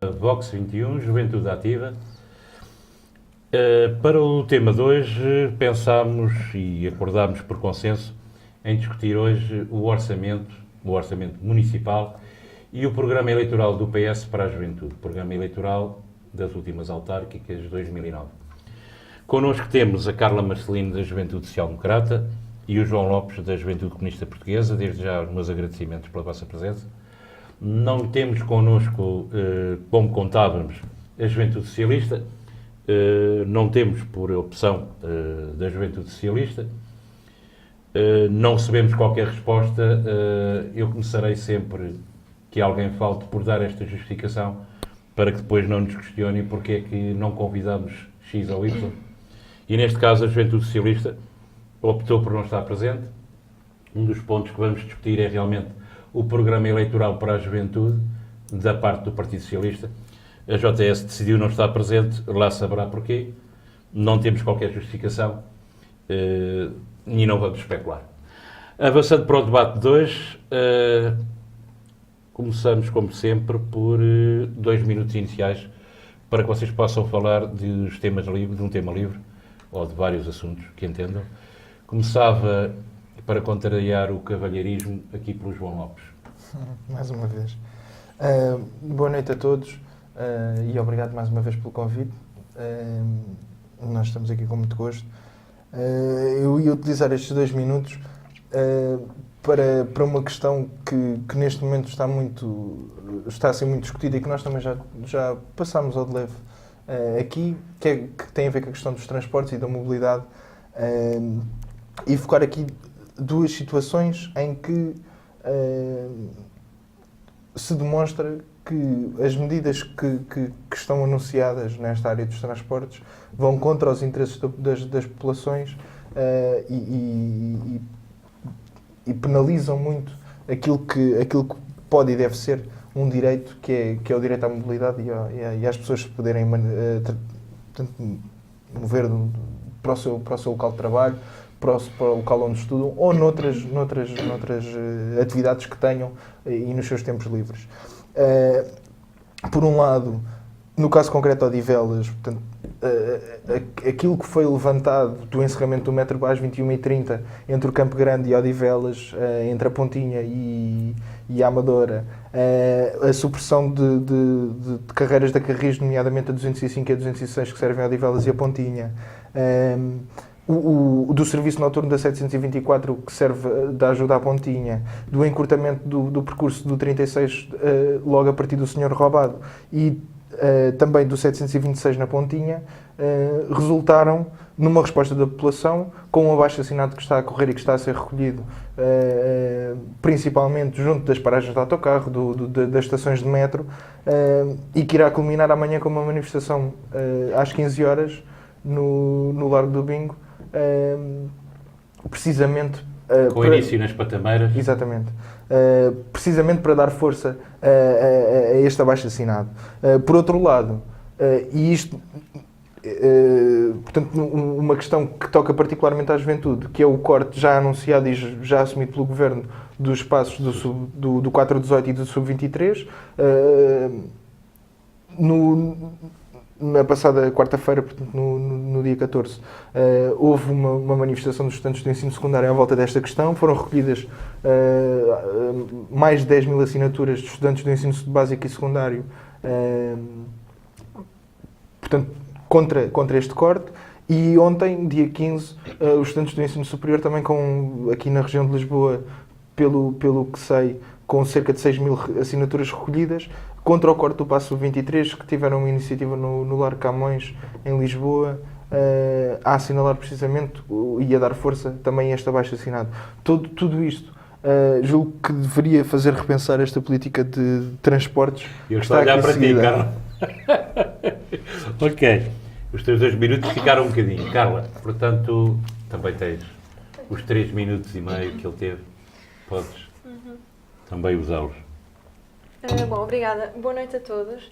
Vox 21, Juventude Ativa. Para o tema de hoje, pensámos e acordámos por consenso em discutir hoje o orçamento municipal e o programa eleitoral do PS para a juventude, programa eleitoral das últimas autárquicas de 2009. Connosco temos a Carla Marcelino, da Juventude Social Democrata, e o João Lopes, da Juventude Comunista Portuguesa. Desde já os meus agradecimentos pela vossa presença. Não temos connosco, como contávamos, a Juventude Socialista. Não temos por opção da Juventude Socialista. Não recebemos qualquer resposta. Eu começarei sempre que alguém falte por dar esta justificação, para que depois não nos questionem porque é que não convidamos X ou Y. E neste caso a Juventude Socialista optou por não estar presente. Um dos pontos que vamos discutir é realmente o programa eleitoral para a juventude da parte do Partido Socialista. A JS decidiu não estar presente, lá saberá porquê. Não temos qualquer justificação e não vamos especular. Avançando para o debate de hoje, começamos, como sempre, por 2 minutos iniciais para que vocês possam falar de um tema livre ou de vários assuntos que entendam. Começava, para contrariar o cavalheirismo, aqui pelo João Lopes. Mais uma vez. Boa noite a todos e obrigado mais uma vez pelo convite. Nós estamos aqui com muito gosto. Eu ia utilizar estes 2 minutos para uma questão que neste momento está a ser muito discutida e que nós também já passámos ao de leve aqui, que tem a ver com a questão dos transportes e da mobilidade, e focar aqui 2 situações em que se demonstra que as medidas que estão anunciadas nesta área dos transportes vão contra os interesses das populações e penalizam muito aquilo que pode e deve ser um direito, que é o direito à mobilidade e às pessoas poderem mover para o seu local de trabalho, para o local onde estudam ou noutras atividades que tenham e nos seus tempos livres. Por um lado, no caso concreto de Odivelas, portanto, aquilo que foi levantado do encerramento do metro às 21h30 entre o Campo Grande e Odivelas, entre a Pontinha e a Amadora, a supressão de carreiras da Carris, nomeadamente a 205 e a 206, que servem a Odivelas e a Pontinha, do serviço noturno da 724, que serve da ajuda à Pontinha, do encurtamento do percurso do 36 logo a partir do Senhor Roubado e também do 726 na Pontinha, resultaram numa resposta da população com um abaixo-assinado que está a correr e que está a ser recolhido principalmente junto das paragens de autocarro, das estações de metro, e que irá culminar amanhã com uma manifestação às 15 horas no Largo do Bingo, precisamente com início nas Patameiras. Exatamente. Precisamente para dar força a este abaixo-assinado. Por outro lado, e isto, portanto, uma questão que toca particularmente à juventude, que é o corte já anunciado e já assumido pelo Governo dos espaços do 418 e do Sub-23, na passada quarta-feira, no dia 14, houve uma manifestação dos estudantes do ensino secundário à volta desta questão. Foram recolhidas mais de 10 mil assinaturas de estudantes do ensino básico e secundário, portanto, contra este corte. E ontem, dia 15, os estudantes do ensino superior, também aqui na região de Lisboa, pelo que sei, com cerca de 6 mil assinaturas recolhidas, contra o corte do passo 23, que tiveram uma iniciativa no Largo Camões, em Lisboa, a assinalar precisamente e a dar força também a este abaixo-assinado. Tudo isto julgo que deveria fazer repensar esta política de transportes. Eu estou a olhar para ti, Carla. Ok. Os teus 2 minutos ficaram um bocadinho. Carla, portanto, também tens os 3 minutos e meio que ele teve. Podes também usá-los. Bom, obrigada. Boa noite a todos.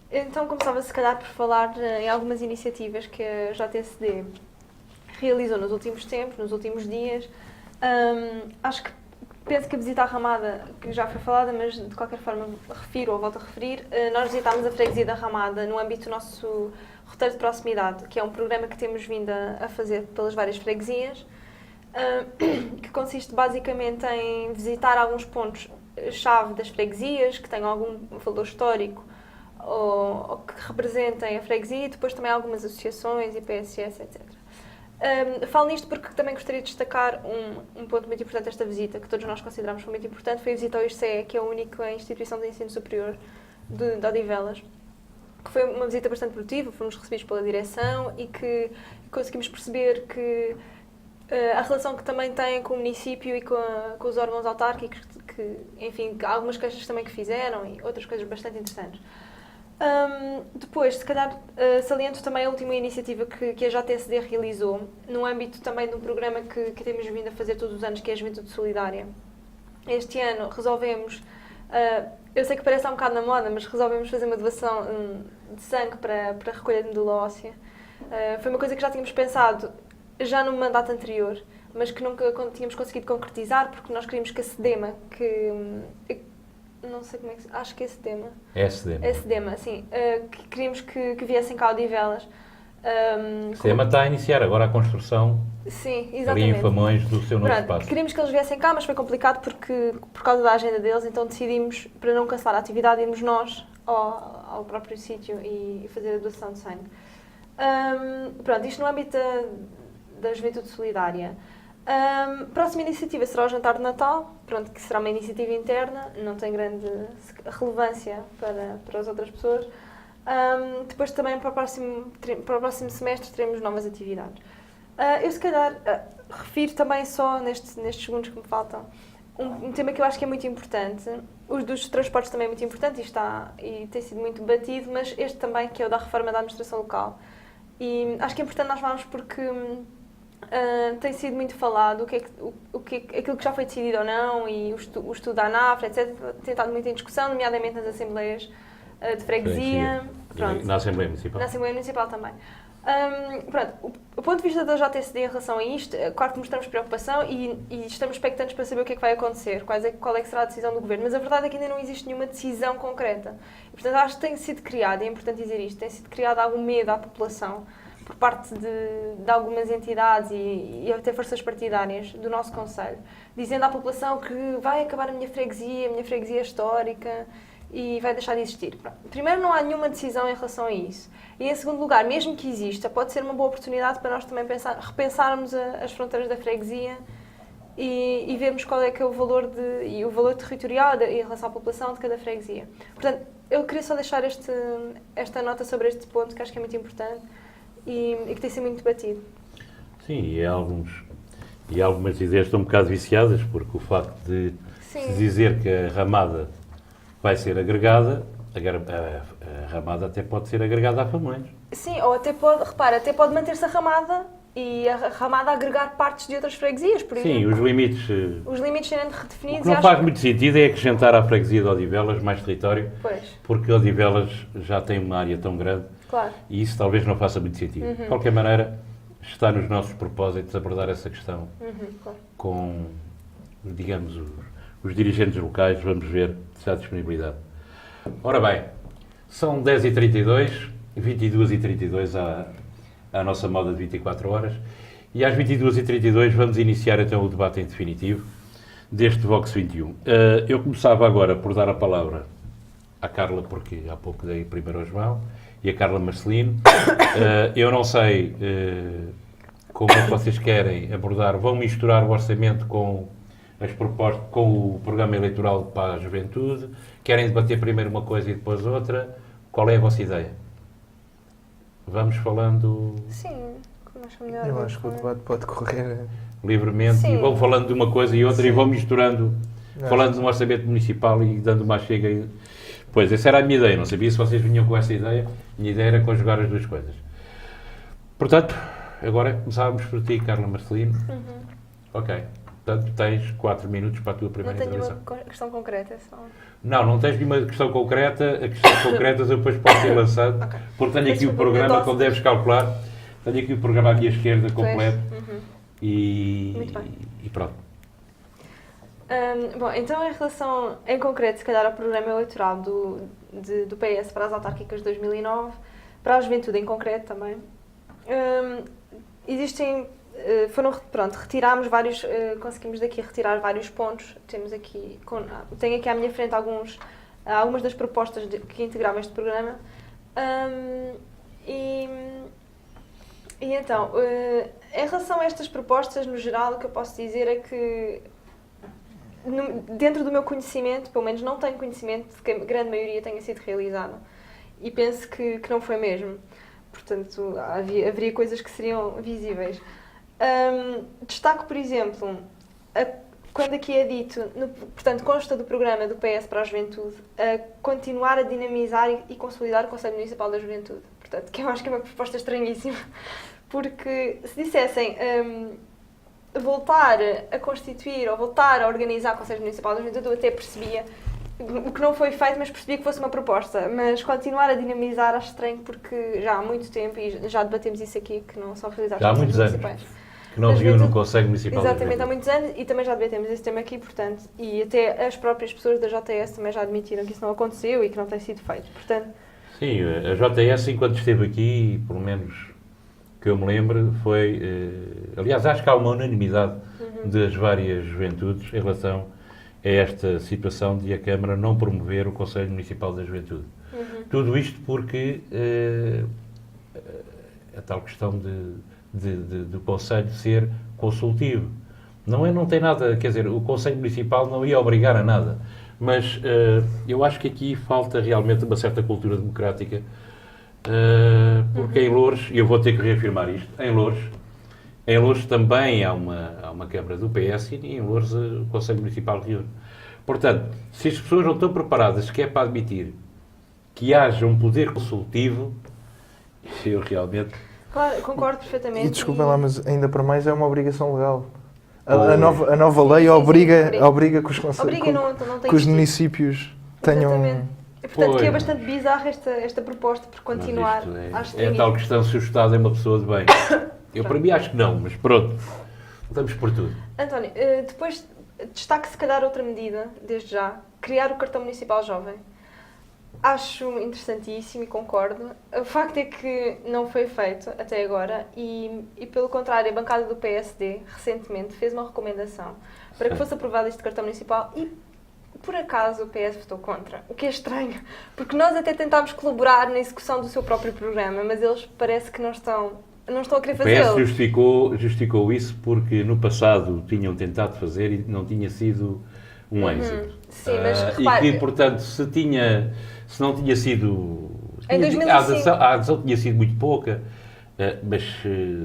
Então, começava se calhar por falar em algumas iniciativas que a JSD realizou nos últimos tempos, nos últimos dias. Acho que penso que a visita à Ramada, que já foi falada, mas de qualquer forma refiro ou volto a referir, nós visitámos a freguesia da Ramada no âmbito do nosso roteiro de proximidade, que é um programa que temos vindo a fazer pelas várias freguesias, que consiste basicamente em visitar alguns pontos-chave das freguesias, que tenham algum valor histórico ou que representem a freguesia, e depois também algumas associações, IPSS, etc. Falo nisto porque também gostaria de destacar um ponto muito importante desta visita, que todos nós consideramos muito importante, foi a visita ao IRCE, que é a única instituição de ensino superior de Odivelas, que foi uma visita bastante produtiva, fomos recebidos pela direção e que conseguimos perceber que a relação que também tem com o município e com os órgãos autárquicos, que, enfim, algumas queixas também que fizeram e outras coisas bastante interessantes. Depois, se calhar, saliento também a última iniciativa que a JTSD realizou, no âmbito também de um programa que temos vindo a fazer todos os anos, que é a Juventude Solidária. Este ano resolvemos, eu sei que parece um bocado na moda, mas resolvemos fazer uma doação de sangue para a recolha de medula óssea. Foi uma coisa que já tínhamos pensado já no mandato anterior, mas que nunca tínhamos conseguido concretizar, porque nós queríamos que a SEDEMA, não sei como é que... Acho que é SEDEMA. É SEDEMA. É SEDEMA, sim. Que queríamos que viessem cá ao Odivelas. SEDEMA está a iniciar agora a construção, sim, ali exatamente, em Famões, do seu novo espaço. Queríamos que eles viessem cá, mas foi complicado por causa da agenda deles, então decidimos, para não cancelar a atividade, irmos nós ao próprio sítio e fazer a doação de sangue. Pronto, isto no âmbito da Juventude Solidária. Próxima iniciativa será o Jantar de Natal, pronto, que será uma iniciativa interna, não tem grande relevância para as outras pessoas. Depois também para o próximo semestre teremos novas atividades. Eu se calhar refiro também só nestes segundos que me faltam um tema que eu acho que é muito importante. Os dos transportes também é muito importante e tem sido muito debatido, mas este também, que é o da reforma da administração local. E acho que é importante nós falarmos porque tem sido muito falado aquilo que já foi decidido ou não, e o estudo da ANAF, etc. Tem estado muito em discussão, nomeadamente nas assembleias de freguesia. E na Assembleia Municipal. Na Assembleia Municipal também. Pronto, o ponto de vista da JTSD em relação a isto, claro que mostramos preocupação e estamos expectantes para saber o que é que vai acontecer, qual é que será a decisão do Governo, mas a verdade é que ainda não existe nenhuma decisão concreta. E, portanto, acho que tem sido criado, é importante dizer isto, tem sido criado algum medo à população por parte de algumas entidades e até forças partidárias do nosso concelho, dizendo à população que vai acabar a minha freguesia é histórica e vai deixar de existir. Primeiro, não há nenhuma decisão em relação a isso. E, em segundo lugar, mesmo que exista, pode ser uma boa oportunidade para nós também repensarmos as fronteiras da freguesia e vermos qual é que é o valor territorial em relação à população de cada freguesia. Portanto, eu queria só deixar esta nota sobre este ponto, que acho que é muito importante e que tem sido muito debatido. Sim, e algumas ideias estão um bocado viciadas, porque o facto de se dizer que a Ramada vai ser agregada, a Ramada até pode ser agregada a Famões. Sim, ou até pode manter-se a Ramada e a Ramada agregar partes de outras freguesias, por exemplo. Sim, os limites serem redefinidos. O que não faz muito sentido é acrescentar à freguesia de Odivelas mais território, porque Odivelas já tem uma área tão grande, claro, e isso talvez não faça muito sentido. De qualquer maneira, está nos nossos propósitos abordar essa questão claro, com, digamos, os dirigentes locais. Vamos ver se há disponibilidade. Ora bem, são 10h32, 22h32 à nossa moda de 24 horas, e às 22h32 vamos iniciar então o debate em definitivo deste Vox 21. Eu começava agora por dar a palavra à Carla, porque há pouco dei primeiro ao João, e a Carla Marcelino. Eu não sei como é que vocês querem abordar, vão misturar o orçamento com as propostas, com o programa eleitoral para a juventude, querem debater primeiro uma coisa e depois outra. Qual é a vossa ideia? Vamos falando... Sim, como acho melhor. Eu acho que o debate pode correr livremente. Sim. E vão falando de uma coisa e outra. Sim. E vão misturando, falando de um orçamento municipal e dando uma chega. Pois, essa era a minha ideia. Não sabia se vocês vinham com essa ideia. A minha ideia era conjugar as duas coisas. Portanto, agora começávamos por ti, Carla Marcelino. Ok. Portanto, tens 4 minutos para a tua primeira intervenção. Não tenho nenhuma questão concreta, só... Não tens nenhuma questão concreta. A questão concreta eu depois posso ser lançado. Okay. Porque tenho aqui o programa, como deves calcular, tenho aqui o programa à minha esquerda completo. E pronto. Bom, então em relação, em concreto, se calhar ao programa eleitoral do PS para as autárquicas de 2009, para a juventude em concreto também, existem, retirámos vários, conseguimos daqui retirar vários pontos, tenho aqui à minha frente algumas das propostas que integravam este programa, e então, em relação a estas propostas, no geral, o que eu posso dizer é que dentro do meu conhecimento, pelo menos não tenho conhecimento de que a grande maioria tenha sido realizada. E penso que não foi mesmo. Portanto, haveria coisas que seriam visíveis. Destaco, por exemplo, quando aqui é dito, portanto, consta do programa do PS para a Juventude, a continuar a dinamizar e consolidar o Conselho Municipal da Juventude. Portanto, que eu acho que é uma proposta estranhíssima. Porque se dissessem voltar a constituir ou voltar a organizar o Conselho Municipal da Juventude, eu até percebia o que não foi feito, mas percebia que fosse uma proposta. Mas continuar a dinamizar acho estranho, porque já há muito tempo, e já debatemos isso aqui, que não são realizados já há muitos anos que não viu no Conselho Municipal. Exatamente, há muitos anos, e também já debatemos esse tema aqui, portanto, e até as próprias pessoas da JS também já admitiram que isso não aconteceu e que não tem sido feito, portanto... Sim, a JS, enquanto esteve aqui, pelo menos que eu me lembro, foi... aliás, acho que há uma unanimidade das várias juventudes em relação a esta situação de a Câmara não promover o Conselho Municipal da Juventude. Tudo isto porque a tal questão do Conselho ser consultivo. Não tem nada, quer dizer, o Conselho Municipal não ia obrigar a nada, mas eu acho que aqui falta realmente uma certa cultura democrática, porque em Loures, e eu vou ter que reafirmar isto, em Loures também há uma Câmara do PS e em Loures o Conselho Municipal reúne. Portanto, se as pessoas não estão preparadas sequer para admitir que haja um poder consultivo, eu realmente... Claro, concordo perfeitamente. E desculpem lá, mas ainda para mais é uma obrigação legal. A nova lei obriga que os municípios tenham... Exatamente. Portanto, que é bastante bizarra esta proposta por continuar. É a tal questão se o Estado é uma pessoa de bem. Eu para mim acho que não, mas pronto. Estamos por tudo. António, depois destaque se calhar outra medida, desde já, criar o cartão municipal jovem. Acho interessantíssimo e concordo. O facto é que não foi feito até agora e pelo contrário, a bancada do PSD recentemente fez uma recomendação para que fosse aprovado este cartão municipal e por acaso o PS votou contra, o que é estranho, porque nós até tentámos colaborar na execução do seu próprio programa, mas eles parece que não estão a querer fazê-lo. O PS justificou isso porque no passado tinham tentado fazer e não tinha sido um êxito. Sim, mas repare... E que, portanto, se não tinha sido... Em 2005... A adesão tinha sido muito pouca, mas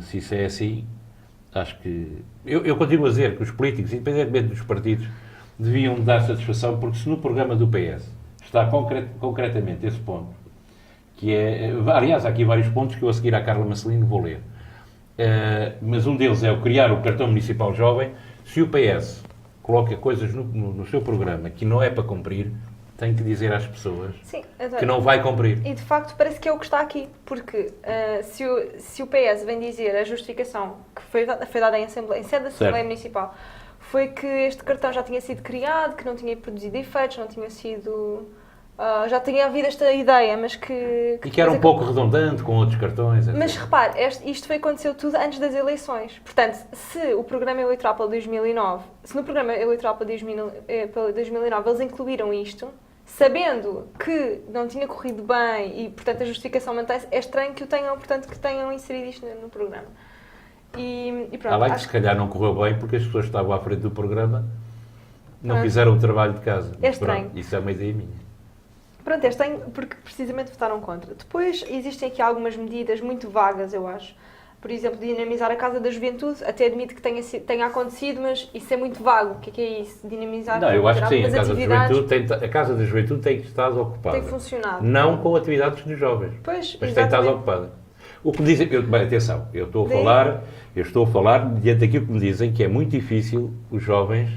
se isso é assim, acho que... Eu continuo a dizer que os políticos, independentemente dos partidos, deviam dar satisfação, porque se no programa do PS está concretamente esse ponto, que é... Aliás, há aqui vários pontos que eu a seguir à Carla Marcelino vou ler. Mas um deles é o criar o cartão municipal jovem. Se o PS coloca coisas no seu programa que não é para cumprir, tem que dizer às pessoas que não vai cumprir. E de facto parece que é o que está aqui, porque se o PS vem dizer a justificação que foi dada em sede da Assembleia Municipal, foi que este cartão já tinha sido criado, que não tinha produzido efeitos, não tinha sido... já tinha havido esta ideia, mas que e que era um pouco redundante com outros cartões. Etc. Mas repare, isto aconteceu tudo antes das eleições. Portanto, se o programa eleitoral para 2009, se no programa eleitoral para 2009 eles incluíram isto, sabendo que não tinha corrido bem e, portanto, a justificação mantém-se, é estranho que tenham inserido isto no programa. E pronto. Além que se calhar não correu bem porque as pessoas que estavam à frente do programa não fizeram o trabalho de casa. É estranho. Pronto, isso é uma ideia minha. Pronto, é estranho porque precisamente votaram contra. Depois existem aqui algumas medidas muito vagas, eu acho. Por exemplo, dinamizar a Casa da Juventude, até admito que tenha acontecido, mas isso é muito vago. O que é isso? Dinamizar... Não, eu acho que sim, a Casa da Juventude tem estado ocupada. Tem funcionado. Não com atividades dos jovens, pois, mas tem estado ocupada. O que me dizem... Bem, atenção, eu estou a falar diante daquilo que me dizem que é muito difícil os jovens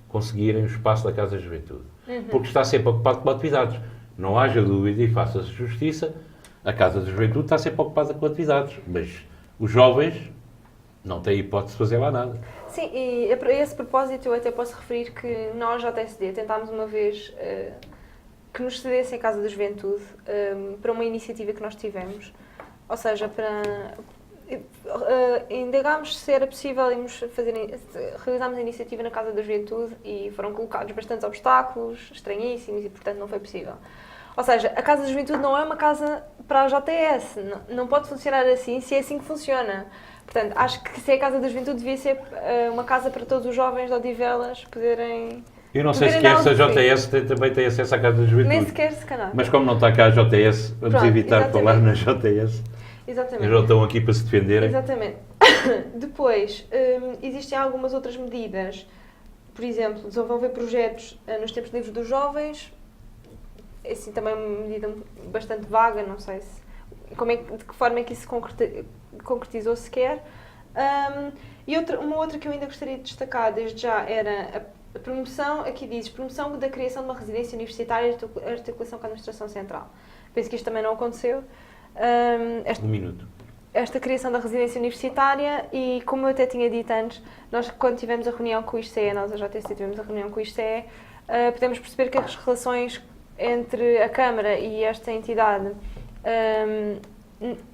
conseguirem o espaço da Casa da Juventude. Porque está sempre ocupado com atividades. Não haja dúvida e faça-se justiça, a Casa da Juventude está sempre ocupada com atividades, mas os jovens não têm hipótese de fazer lá nada. Sim, e a esse propósito eu até posso referir que nós, JSD, tentámos uma vez que nos cedessem a Casa da Juventude para uma iniciativa que nós tivemos. Ou seja, indagámos se era possível realizarmos a iniciativa na Casa da Juventude e foram colocados bastantes obstáculos, estranhíssimos, e portanto não foi possível. Ou seja, a Casa da Juventude não é uma casa para a JS, não pode funcionar assim se é assim que funciona. Portanto, acho que se é a Casa da Juventude devia ser uma casa para todos os jovens de Odivelas poderem... Eu não sei sequer se a JS também tem acesso à Casa da Juventude. Nem sequer, se calhar. Mas como não está cá a JS, vamos Pronto, evitar de falar na exatamente. JS. Exatamente. Eles não estão aqui para se defenderem. Exatamente. Depois, existem algumas outras medidas. Por exemplo, desenvolver projetos nos tempos livres dos jovens. Assim, também uma medida bastante vaga, não sei se... de que forma é que isso se concretizou sequer. E uma outra que eu ainda gostaria de destacar desde já era a promoção, aqui diz, promoção da criação de uma residência universitária de articulação com a Administração Central. Penso que isto também não aconteceu. Um minuto. Esta criação da residência universitária e, como eu até tinha dito antes, nós quando tivemos a reunião com o ISCE, nós a JST tivemos a reunião com o ISCE, podemos perceber que as relações entre a Câmara e esta entidade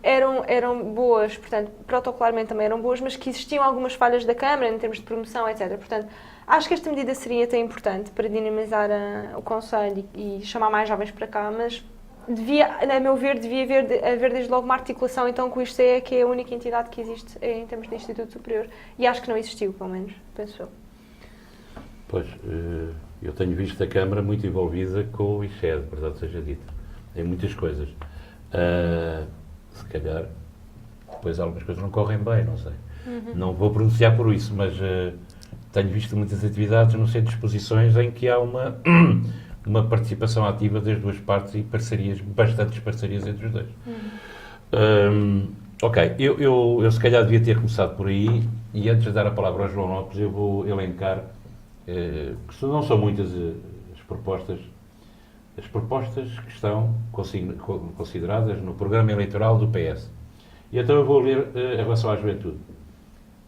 eram boas, portanto, protocolarmente também eram boas, mas que existiam algumas falhas da Câmara em termos de promoção, etc. Portanto, acho que esta medida seria até importante para dinamizar o Conselho e chamar mais jovens para cá, mas a meu ver, devia haver desde logo uma articulação então com o ISCE, que é a única entidade que existe em termos de Instituto Superior. E acho que não existiu, pelo menos, penso eu. Pois, eu tenho visto a Câmara muito envolvida com o ISCE, verdade seja dita, em muitas coisas. Se calhar, depois algumas coisas não correm bem, não sei. Não vou pronunciar por isso, mas tenho visto muitas atividades no centro de exposições em que há uma participação ativa das duas partes e bastantes parcerias entre os dois. Ok, eu se calhar devia ter começado por aí, e antes de dar a palavra ao João Lopes, eu vou elencar, que não são muitas as propostas que estão consideradas no programa eleitoral do PS. E então eu vou ler em relação à juventude.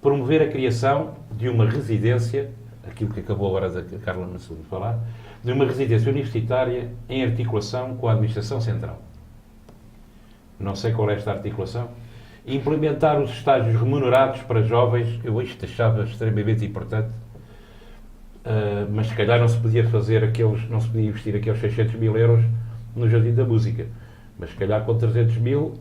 Promover a criação de uma residência, aquilo que acabou agora da Carla Mansur de falar, de uma residência universitária em articulação com a Administração Central. Não sei qual é esta articulação. Implementar os estágios remunerados para jovens, eu isto achava extremamente importante, mas se calhar não se podia investir aqueles 600 mil euros no Jardim da Música. Mas se calhar com 300 mil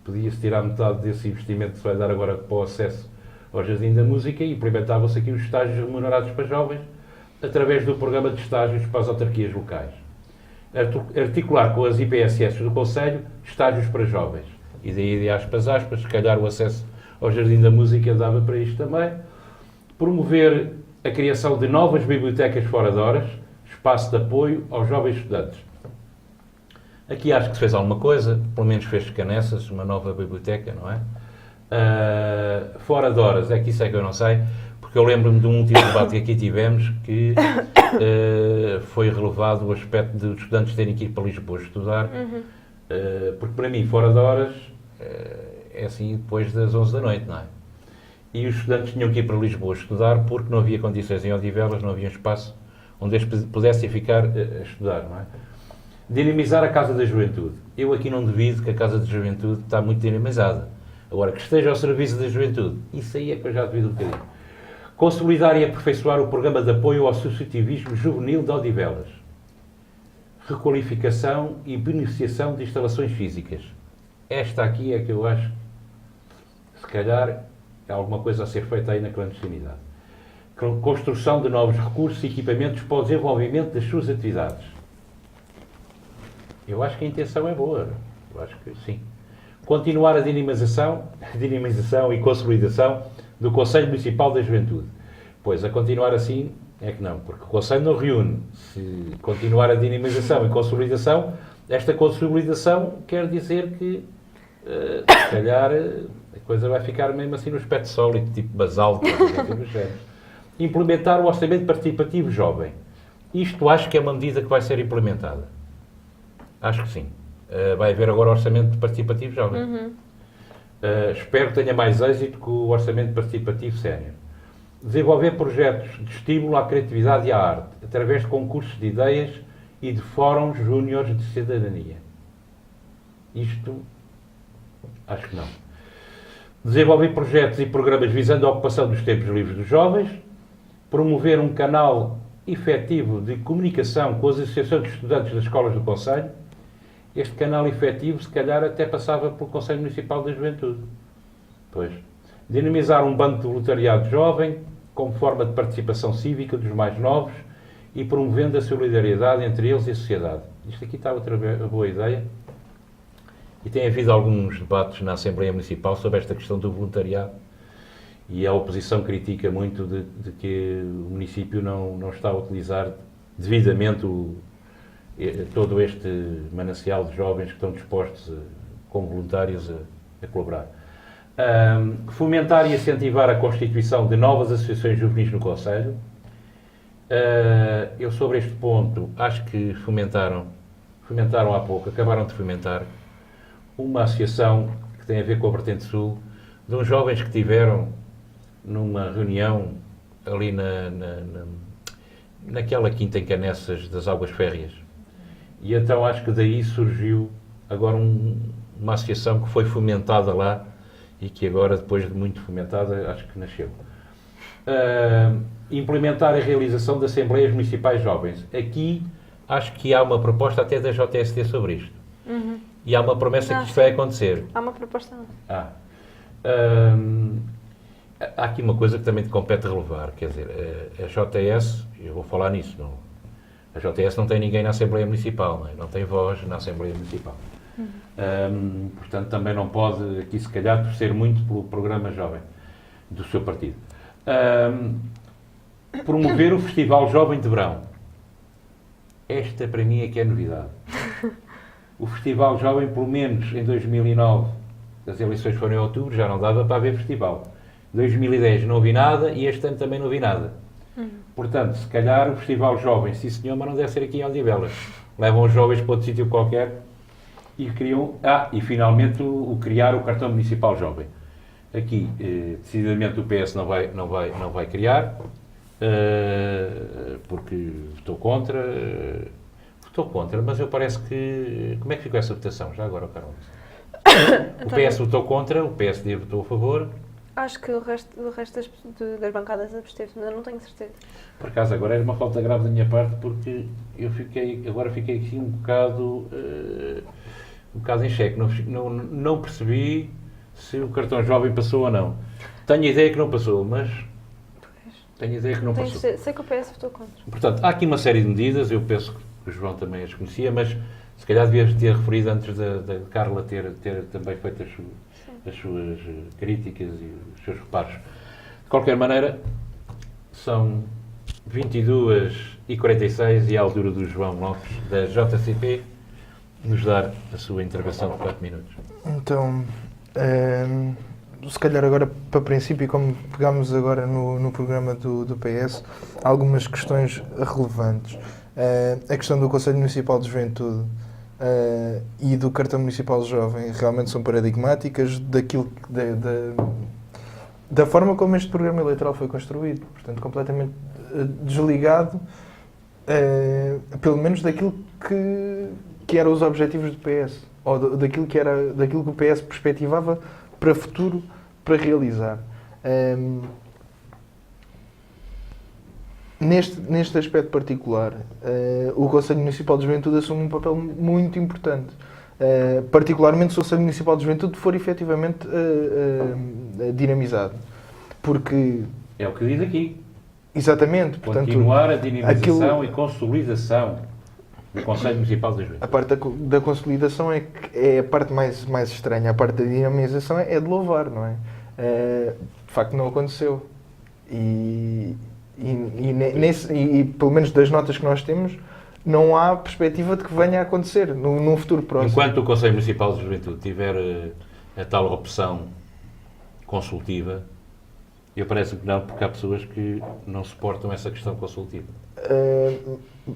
podia-se tirar metade desse investimento que se vai dar agora para o acesso ao Jardim da Música e implementavam-se aqui os estágios remunerados para jovens através do programa de estágios para as autarquias locais. Articular com as IPSS do Conselho estágios para jovens. E daí de aspas, se calhar o acesso ao Jardim da Música dava para isto também. Promover a criação de novas bibliotecas fora de horas, espaço de apoio aos jovens estudantes. Aqui acho que se fez alguma coisa, pelo menos fez Canessas, uma nova biblioteca, não é? Fora de horas, é que isso é que eu não sei, porque eu lembro-me de um último debate que aqui tivemos que foi relevado o aspecto de os estudantes terem que ir para Lisboa estudar, porque para mim, fora de horas, é assim depois das 11 da noite, não é? E os estudantes tinham que ir para Lisboa estudar porque não havia condições em Odivelas, não havia espaço onde eles pudessem ficar a estudar, não é? Dinamizar a Casa da Juventude. Eu aqui não duvido que a Casa da Juventude está muito dinamizada. Agora, que esteja ao serviço da juventude, isso aí é que eu já duvido um bocadinho. Consolidar e aperfeiçoar o programa de apoio ao associativismo juvenil de Odivelas. Requalificação e beneficiação de instalações físicas. Esta aqui é que eu acho, se calhar, há alguma coisa a ser feita aí na clandestinidade. Construção de novos recursos e equipamentos para o desenvolvimento das suas atividades. Eu acho que a intenção é boa. Eu acho que sim. Continuar a dinamização e consolidação do Conselho Municipal da Juventude. Pois, a continuar assim, é que não, porque o Conselho não reúne. Se continuar a dinamização e consolidação, esta consolidação quer dizer que, se calhar, a coisa vai ficar mesmo assim no aspecto sólido, tipo basalto, Implementar o orçamento participativo jovem. Isto acho que é uma medida que vai ser implementada. Acho que sim. Vai haver agora orçamento participativo jovem. Espero que tenha mais êxito que o orçamento participativo sénior. Desenvolver projetos de estímulo à criatividade e à arte, através de concursos de ideias e de fóruns júniores de cidadania. Isto, acho que não. Desenvolver projetos e programas visando a ocupação dos tempos livres dos jovens, promover um canal efetivo de comunicação com as associações de estudantes das escolas do Conselho. Este canal efetivo, se calhar, até passava pelo Conselho Municipal da Juventude. Pois. Dinamizar um banco de voluntariado jovem, como forma de participação cívica dos mais novos e promovendo a solidariedade entre eles e a sociedade. Isto aqui está outra boa ideia. E tem havido alguns debates na Assembleia Municipal sobre esta questão do voluntariado. E a oposição critica muito de que o município não está a utilizar devidamente todo este manancial de jovens que estão dispostos, como voluntários, a colaborar. Fomentar e incentivar a constituição de novas associações juvenis no Conselho. Eu, sobre este ponto, acho que fomentaram há pouco, acabaram de fomentar uma associação que tem a ver com a Vertente Sul, de uns jovens que tiveram numa reunião ali naquela quinta em Canessas das Águas Férreas. E então acho que daí surgiu agora uma associação que foi fomentada lá e que agora, depois de muito fomentada, acho que nasceu. Implementar a realização de Assembleias Municipais Jovens. Aqui acho que há uma proposta até da JST sobre isto. Uhum. E há uma promessa que isto vai acontecer. Há uma proposta. Há aqui uma coisa que também te compete relevar, quer dizer, a JS, eu vou falar nisso, não, a JS não tem ninguém na Assembleia Municipal, não tem voz na Assembleia Municipal. Portanto, também não pode, aqui se calhar, torcer muito pelo programa jovem do seu partido. Promover o Festival Jovem de Verão. Esta, para mim, é que é novidade. O Festival Jovem, pelo menos em 2009, as eleições foram em outubro, já não dava para haver festival. Em 2010 não ouvi nada e este ano também não ouvi nada. Portanto, se calhar o Festival Jovem, sim senhor, mas não deve ser aqui em Odivelas. Levam os jovens para outro sítio qualquer e criam... e finalmente criar o cartão municipal jovem. Aqui, decididamente, o PS não vai criar, porque votou contra, mas eu parece que... Como é que ficou essa votação? Já agora, Carol. O PS votou contra, o PSD votou a favor. Acho que o resto das bancadas absteve, mas eu não tenho certeza. Por acaso, agora era uma falta grave da minha parte, porque eu fiquei aqui um bocado em xeque. Não percebi se o cartão jovem passou ou não. Tenho a ideia que não passou, mas... Sei que o PS votou contra. Portanto, há aqui uma série de medidas, eu penso que o João também as conhecia, mas se calhar devias ter referido antes da Carla ter também feito as suas críticas e os seus reparos. De qualquer maneira, são 22h46 e à altura do João Lopes, da JCP, nos dar a sua intervenção de 4 minutos. Então, se calhar agora, para princípio, como pegámos agora no programa do PS, algumas questões relevantes. A questão do Conselho Municipal de Juventude e do Cartão Municipal Jovem realmente são paradigmáticas da forma como este programa eleitoral foi construído. Portanto, completamente desligado, pelo menos daquilo que eram os objetivos do PS, ou daquilo que o PS perspectivava para futuro, para realizar. Neste aspecto particular, o Conselho Municipal de Juventude assume um papel muito importante, particularmente se o Conselho Municipal de Juventude for efetivamente dinamizado. Porque... É o que diz aqui. Exatamente. Continuar a dinamização e consolidação do Conselho Municipal de Juventude. A parte da consolidação é a parte mais estranha. A parte da dinamização é de louvar, não é? De facto, não aconteceu. E pelo menos das notas que nós temos, não há perspectiva de que venha a acontecer num futuro próximo. Enquanto o Conselho Municipal de Juventude tiver a tal opção consultiva, eu parece que não, porque há pessoas que não suportam essa questão consultiva.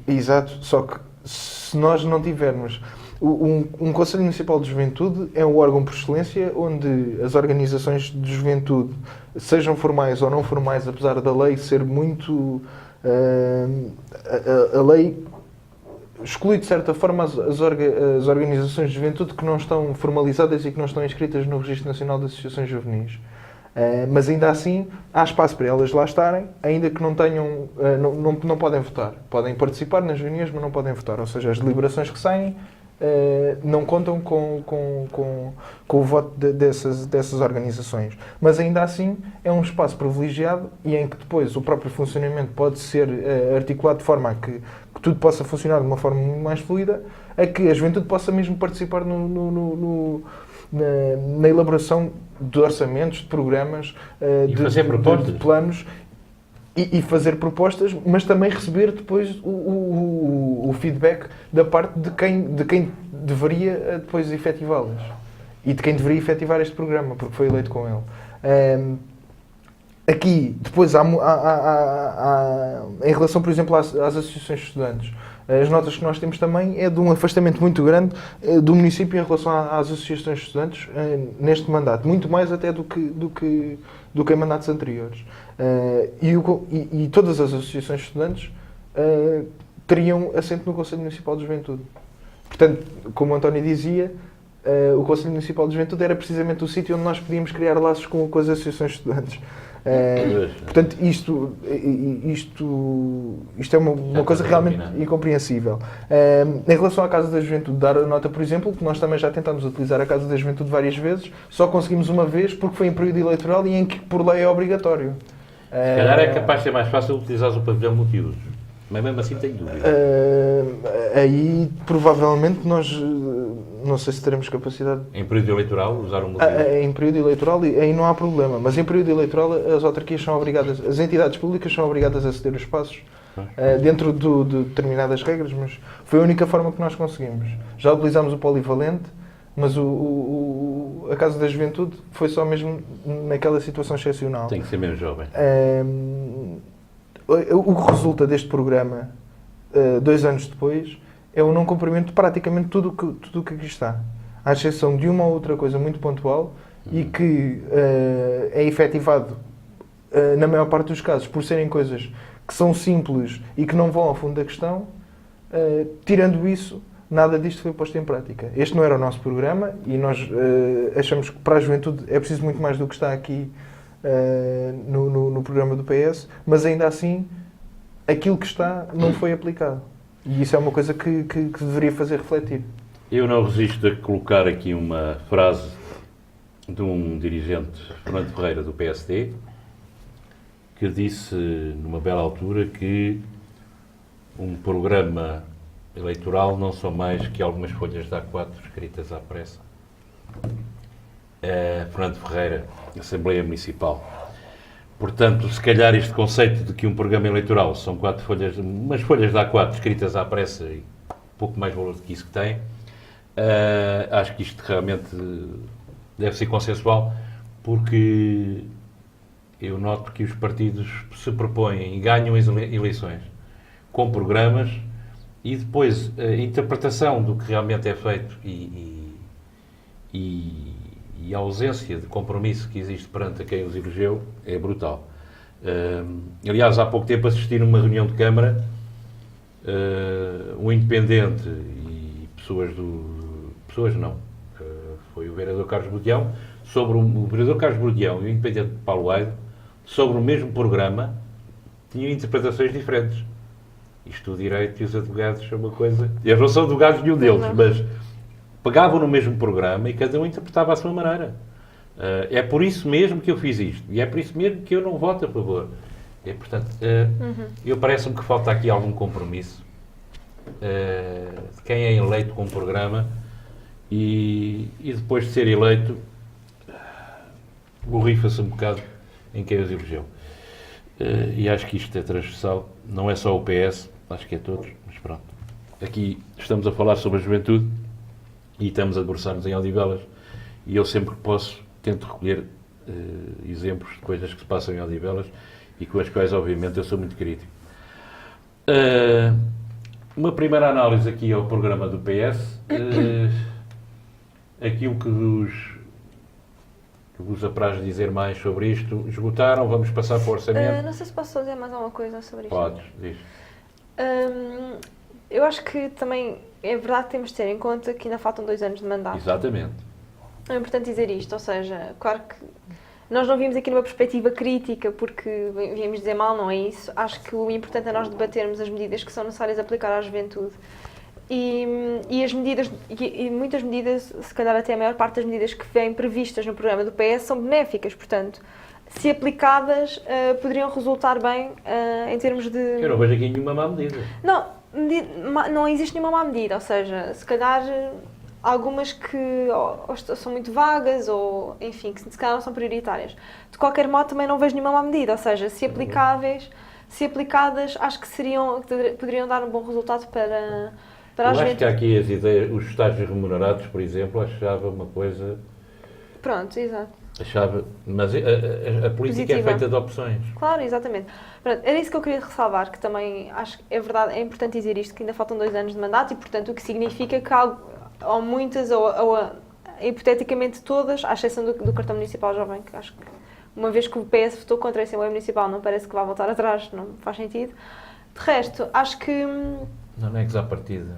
Exato, só que se nós não tivermos Um Conselho Municipal de Juventude é um órgão por excelência onde as organizações de juventude, sejam formais ou não formais, apesar da lei ser muito... a lei exclui, de certa forma, as organizações de juventude que não estão formalizadas e que não estão inscritas no Registro Nacional de Associações Juvenis. Mas ainda assim há espaço para elas lá estarem, ainda que não tenham, não podem votar. Podem participar nas reuniões, mas não podem votar. Ou seja, as deliberações que saem não contam com o voto dessas organizações. Mas ainda assim é um espaço privilegiado e em que depois o próprio funcionamento pode ser articulado de forma a que tudo possa funcionar de uma forma muito mais fluida, a que a juventude possa mesmo participar na elaboração de orçamentos, de programas, de planos e fazer propostas, mas também receber depois o feedback da parte de quem deveria depois efetivá-las e de quem deveria efetivar este programa, porque foi eleito com ele. Aqui, depois, em relação, por exemplo, às associações de estudantes, as notas que nós temos também é de um afastamento muito grande do município em relação às associações de estudantes neste mandato, muito mais até do que em mandatos anteriores. E todas as associações de estudantes teriam assento no Conselho Municipal de Juventude. Portanto, como o António dizia, o Conselho Municipal de Juventude era precisamente o sítio onde nós podíamos criar laços com as associações de estudantes. Portanto, isto é uma coisa realmente incompreensível. Em relação à Casa da Juventude, dar a nota, por exemplo, que nós também já tentámos utilizar a Casa da Juventude várias vezes, só conseguimos uma vez porque foi em período eleitoral e em que por lei é obrigatório. Se calhar é capaz de ser mais fácil utilizar o pavilhão multiusos, mas mesmo assim tenho dúvida. Aí provavelmente nós não sei se teremos capacidade. Em período eleitoral, usar um multiuso? Em período eleitoral aí não há problema, mas em período eleitoral as autarquias são obrigadas, as entidades públicas são obrigadas a ceder os espaços dentro de determinadas regras, mas foi a única forma que nós conseguimos. Já utilizámos o polivalente, mas a Casa da Juventude foi só mesmo naquela situação excepcional. Tem que ser menos jovem. O que resulta deste programa, 2 anos depois, é o não cumprimento de praticamente tudo o que aqui está. À exceção de uma ou outra coisa muito pontual e que é efetivado, na maior parte dos casos, por serem coisas que são simples e que não vão ao fundo da questão. Tirando isso, nada disto foi posto em prática. Este não era o nosso programa e nós achamos que para a juventude é preciso muito mais do que está aqui no programa do PS, mas ainda assim aquilo que está não foi aplicado. E isso é uma coisa que deveria fazer refletir. Eu não resisto a colocar aqui uma frase de um dirigente, Fernando Ferreira, do PSD, que disse numa bela altura que um programa eleitoral não são mais que algumas folhas de A4 escritas à pressa. Fernando Ferreira, Assembleia Municipal. Portanto, se calhar este conceito de que um programa eleitoral são umas folhas de A4 escritas à pressa e pouco mais valor do que isso que tem, acho que isto realmente deve ser consensual, porque eu noto que os partidos se propõem e ganham as eleições com programas e depois a interpretação do que realmente é feito e a ausência de compromisso que existe perante a quem os elegeu é brutal. Aliás, há pouco tempo assisti numa reunião de Câmara um independente e foi o vereador Carlos Bodeão, o vereador Carlos Bodeão e o independente Paulo Aide, sobre o mesmo programa, tinham interpretações diferentes. Isto o direito e os advogados é uma coisa... Eles não são advogados nenhum deles, mas pegavam no mesmo programa e cada um interpretava à sua maneira. É por isso mesmo que eu fiz isto. E é por isso mesmo que eu não voto a favor. Portanto, eu parece-me que falta aqui algum compromisso de quem é eleito com um programa e depois de ser eleito borrifa-se um bocado em quem os elegeu. E acho que isto é transversal. Não é só o PS, acho que é todos, mas pronto. Aqui estamos a falar sobre a juventude e estamos a debruçar-nos em Odivelas e eu sempre que posso tento recolher exemplos de coisas que se passam em Odivelas e com as quais obviamente eu sou muito crítico. Uma primeira análise aqui ao programa do PS. Aquilo que vos apraz dizer mais sobre isto. Esgotaram? Vamos passar para o orçamento? Não sei se posso dizer mais alguma coisa sobre isto. Podes, diz. Eu acho que também é verdade que temos de ter em conta que ainda faltam 2 anos de mandato. Exatamente. É importante dizer isto, ou seja, claro que nós não vimos aqui numa perspectiva crítica porque viemos dizer mal, não é isso. Acho que o importante é nós debatermos as medidas que são necessárias aplicar à juventude. E as medidas, e muitas medidas, se calhar até a maior parte das medidas que vêm previstas no programa do PS são benéficas, portanto, se aplicadas, poderiam resultar bem em termos de... Eu não vejo aqui nenhuma má medida. Não existe nenhuma má medida, ou seja, se calhar algumas que ou são muito vagas ou, enfim, que se calhar não são prioritárias. De qualquer modo, também não vejo nenhuma má medida, ou seja, se aplicadas, acho que poderiam dar um bom resultado para a Eu acho juventude. que há aqui as ideias, os estágios remunerados, por exemplo, achava uma coisa... Pronto, exato. Mas a política é Positiva. feita de opções. Claro, exatamente. Pronto, era isso que eu queria ressalvar, que também acho que é verdade, é importante dizer isto, que ainda faltam 2 anos de mandato e, portanto, o que significa que há muitas, ou hipoteticamente todas, à exceção do cartão municipal jovem, que acho que uma vez que o PS votou contra a Assembleia Municipal, não parece que vai voltar atrás, não faz sentido. De resto, acho que... Não é que à partida.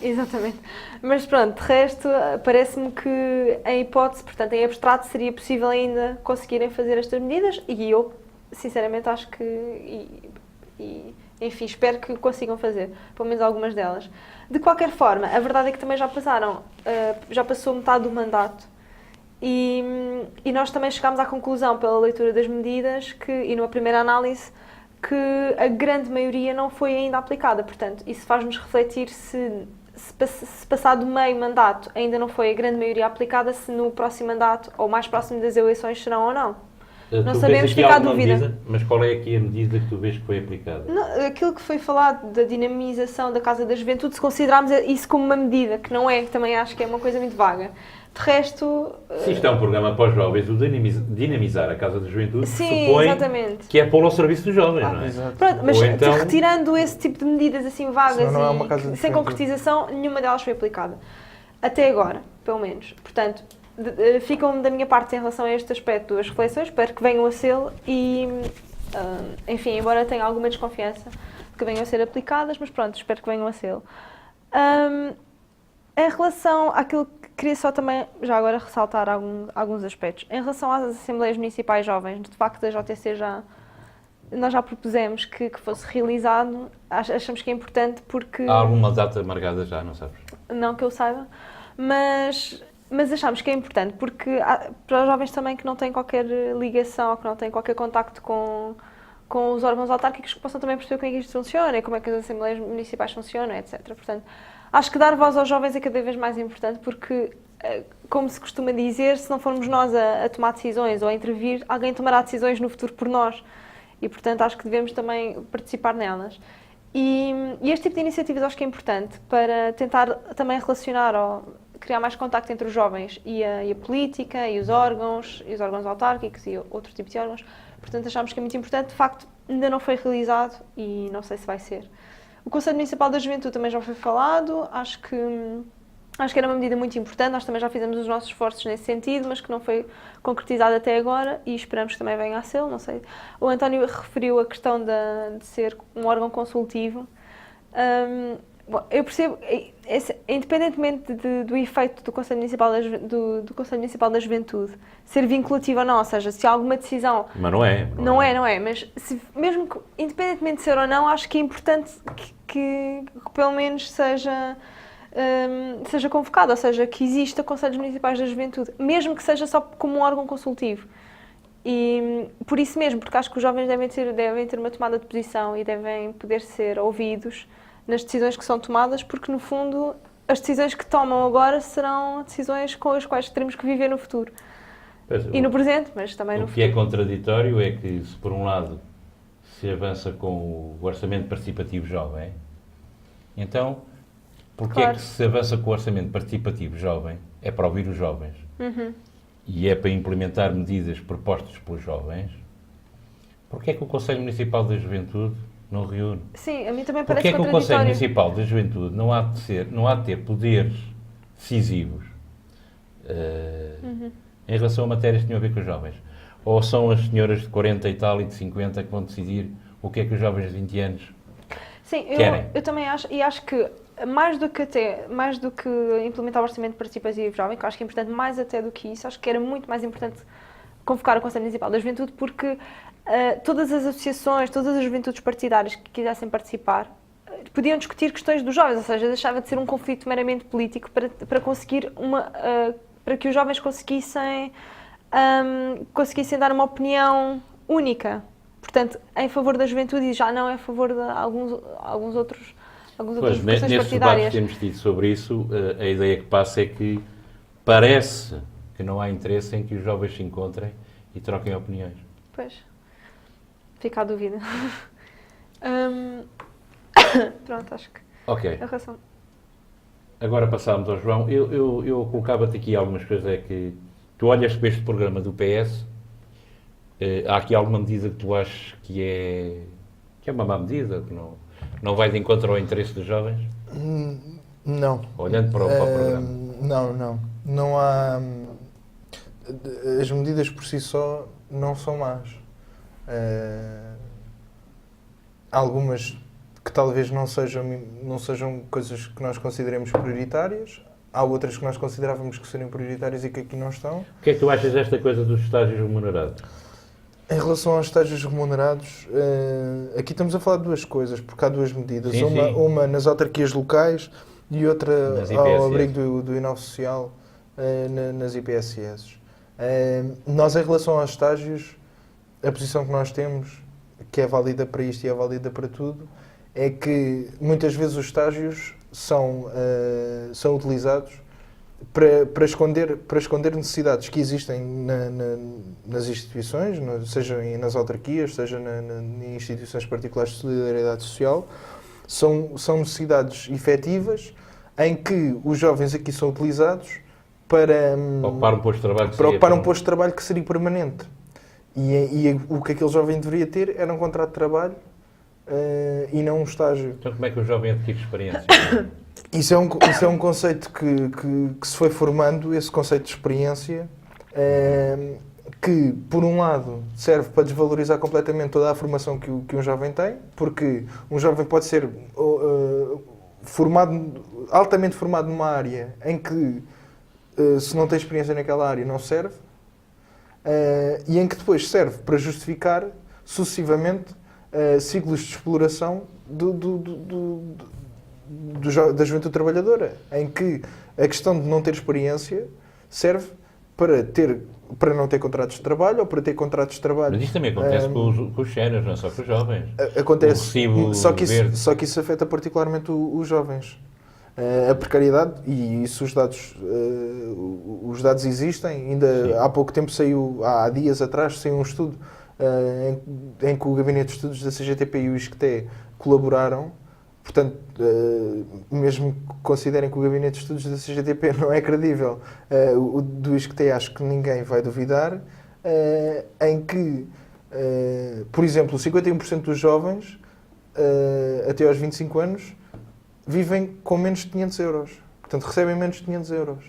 Exatamente. Mas pronto, de resto, parece-me que em hipótese, portanto, em abstrato, seria possível ainda conseguirem fazer estas medidas e eu, sinceramente, acho que, enfim, espero que consigam fazer, pelo menos algumas delas. De qualquer forma, a verdade é que também já passou metade do mandato e nós também chegámos à conclusão, pela leitura das medidas, e numa primeira análise, que a grande maioria não foi ainda aplicada. Portanto, isso faz-nos refletir se passado meio mandato ainda não foi a grande maioria aplicada, se no próximo mandato ou mais próximo das eleições serão ou não. Não Tu sabemos, vês aqui fica a alguma dúvida. medida? Mas qual é aqui a medida que tu vês que foi aplicada? Não, aquilo que foi falado da dinamização da Casa da Juventude, se considerarmos isso como uma medida, que não é, também acho que é uma coisa muito vaga. De resto... Se isto é um programa para os jovens, o dinamizar a Casa da Juventude Sim, supõe exatamente. que é pô-lo ao serviço dos jovens, não é? Exato. Pronto, mas Ou então- retirando esse tipo de medidas assim vagas Senão não é uma e casa de sem juventude. concretização, nenhuma delas foi aplicada. Até agora, pelo menos. Portanto, ficam da minha parte em relação a este aspecto duas reflexões, espero que venham a ser e, enfim, embora tenha alguma desconfiança de que venham a ser aplicadas, mas pronto, espero que venham a ser. Em relação àquilo que queria só também, já agora, ressaltar alguns aspectos. Em relação às Assembleias Municipais Jovens, de facto a JTC nós já propusemos que fosse realizado, achamos que é importante porque... Há alguma data marcada já, não sabes? Não que eu saiba, mas achamos que é importante porque para os jovens também que não têm qualquer ligação ou que não têm qualquer contacto com os órgãos autárquicos, que possam também perceber como é que isto funciona e como é que as Assembleias Municipais funcionam, etc. Portanto, acho que dar voz aos jovens é cada vez mais importante porque, como se costuma dizer, se não formos nós a tomar decisões ou a intervir, alguém tomará decisões no futuro por nós. E, portanto, acho que devemos também participar nelas. E este tipo de iniciativas acho que é importante para tentar também relacionar ou criar mais contacto entre os jovens e a política e os órgãos autárquicos e outro tipo de órgãos. Portanto, achamos que é muito importante. De facto, ainda não foi realizado e não sei se vai ser. O Conselho Municipal da Juventude também já foi falado. Acho que era uma medida muito importante. Nós também já fizemos os nossos esforços nesse sentido, mas que não foi concretizado até agora e esperamos que também venha a ser, não sei. O António referiu a questão de ser um órgão consultivo. Bom, eu percebo, independentemente do efeito do Conselho Municipal do Conselho Municipal da Juventude ser vinculativo ou não, ou seja, se há alguma decisão... Mas não é. Não é, mas mesmo que, independentemente de ser ou não, acho que é importante que pelo menos seja convocado, ou seja, que exista Conselhos Municipais da Juventude, mesmo que seja só como um órgão consultivo. E por isso mesmo, porque acho que os jovens devem ter uma tomada de posição e devem poder ser ouvidos nas decisões que são tomadas, porque no fundo as decisões que tomam agora serão decisões com as quais teremos que viver no futuro. E no presente, mas também no futuro. O que é contraditório é que, se por um lado se avança com o orçamento participativo jovem, então, porque é que se avança com o orçamento participativo jovem? É para ouvir os jovens. E é para implementar medidas propostas pelos jovens. Porque é que o Conselho Municipal da Juventude não reúne. Sim, a mim também Porquê parece é que o Conselho contraditório. Municipal da Juventude não há de ter poderes decisivos em relação a matérias que têm a ver com os jovens? Ou são as senhoras de 40 e tal e de 50 que vão decidir o que é que os jovens de 20 anos Sim, querem? eu também acho, e acho que mais do que implementar o orçamento participativo jovem, que eu acho que é importante mais até do que isso, acho que era muito mais importante convocar o Conselho Municipal da Juventude, porque todas as associações, todas as juventudes partidárias que quisessem participar podiam discutir questões dos jovens, ou seja, deixava de ser um conflito meramente político para conseguir para que os jovens conseguissem dar uma opinião única. Portanto, em favor da juventude e já não em favor de alguns outras Pois, vocações nesses debates partidárias. que temos tido sobre isso, a ideia que passa é que parece que não há interesse em que os jovens se encontrem e troquem opiniões. Pois, fica a dúvida. Pronto, acho que Ok, a razão. agora passámos ao João. Eu colocava-te aqui algumas coisas, é que tu olhas para este programa do PS, há aqui alguma medida que tu achas que é uma má medida, que não vai de encontro ao interesse dos jovens? Não. Olhando para o programa. Não. Não há... As medidas por si só não são más. Há algumas que talvez não sejam coisas que nós consideremos prioritárias. Há outras que nós considerávamos que seriam prioritárias e que aqui não estão. O que é que tu achas desta coisa dos estágios remunerados? Em relação aos estágios remunerados, aqui estamos a falar de duas coisas, porque há duas medidas. Sim, Uma nas autarquias locais e outra Nas ao IPSS. abrigo do Inove Social, nas IPSS. Nós, em relação aos estágios, a posição que nós temos, que é válida para isto e é válida para tudo, é que muitas vezes os estágios são utilizados para esconder necessidades que existem nas instituições, seja nas autarquias, seja em instituições particulares de solidariedade social. São necessidades efetivas em que os jovens aqui são utilizados para Ocupar um posto de trabalho que para seria ocupar um para- posto de trabalho que seria permanente. E o que aquele jovem deveria ter era um contrato de trabalho e não um estágio. Então como é que o jovem adquire experiência? Isso é um conceito que se foi formando, esse conceito de experiência, que, por um lado, serve para desvalorizar completamente toda a formação que um jovem tem, porque um jovem pode ser altamente formado numa área em que, se não tem experiência naquela área, não serve, e em que depois serve para justificar, sucessivamente, ciclos de exploração da juventude trabalhadora, em que a questão de não ter experiência serve para não ter contratos de trabalho ou para ter contratos de trabalho. Mas isto também acontece com os séniores, não é só com os jovens. Acontece, O recibo verde. só que isso afeta particularmente os jovens. A precariedade, e isso os dados existem, ainda Sim. há pouco tempo há dias atrás, saiu um estudo em que o Gabinete de Estudos da CGTP e o ISCTE colaboraram. Portanto, mesmo que considerem que o Gabinete de Estudos da CGTP não é credível, o do ISCTE acho que ninguém vai duvidar, em que, por exemplo, 51% dos jovens, até aos 25 anos, vivem com menos de 500 euros. Portanto, recebem menos de 500 euros.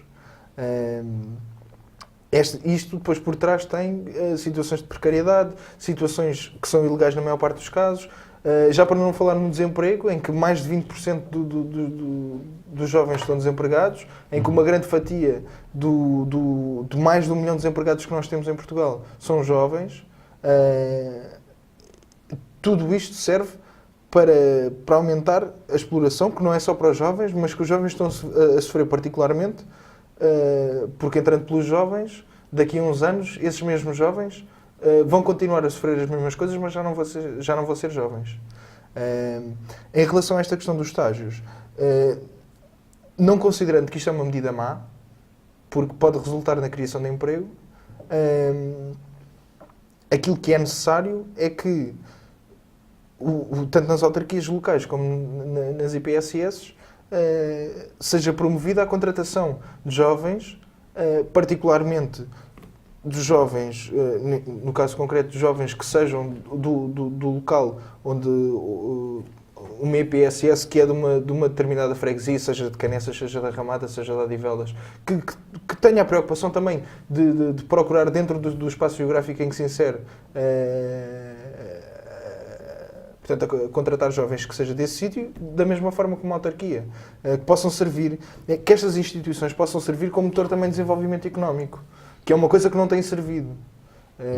Isto depois por trás tem situações de precariedade, situações que são ilegais na maior parte dos casos, já para não falar no desemprego, em que mais de 20% dos jovens estão desempregados, em que uma grande fatia de mais de 1 milhão de desempregados que nós temos em Portugal são jovens. Tudo isto serve para aumentar a exploração, que não é só para os jovens, mas que os jovens estão a sofrer particularmente, porque entrando pelos jovens, daqui a uns anos, esses mesmos jovens vão continuar a sofrer as mesmas coisas, mas já não vão ser jovens. Em relação a esta questão dos estágios, não considerando que isto é uma medida má, porque pode resultar na criação de emprego, aquilo que é necessário é que tanto nas autarquias locais como nas IPSS, seja promovida a contratação de jovens, particularmente dos jovens, no caso concreto, dos jovens que sejam do local onde uma EPSS que é de uma determinada freguesia, seja de Canessas, seja da Ramada, seja de Odivelas, que tenha a preocupação também de procurar dentro do espaço geográfico em que se insere, portanto, a contratar jovens que seja desse sítio, da mesma forma como a autarquia, que possam servir, que estas instituições possam servir como motor também de desenvolvimento económico, que é uma coisa que não tem servido.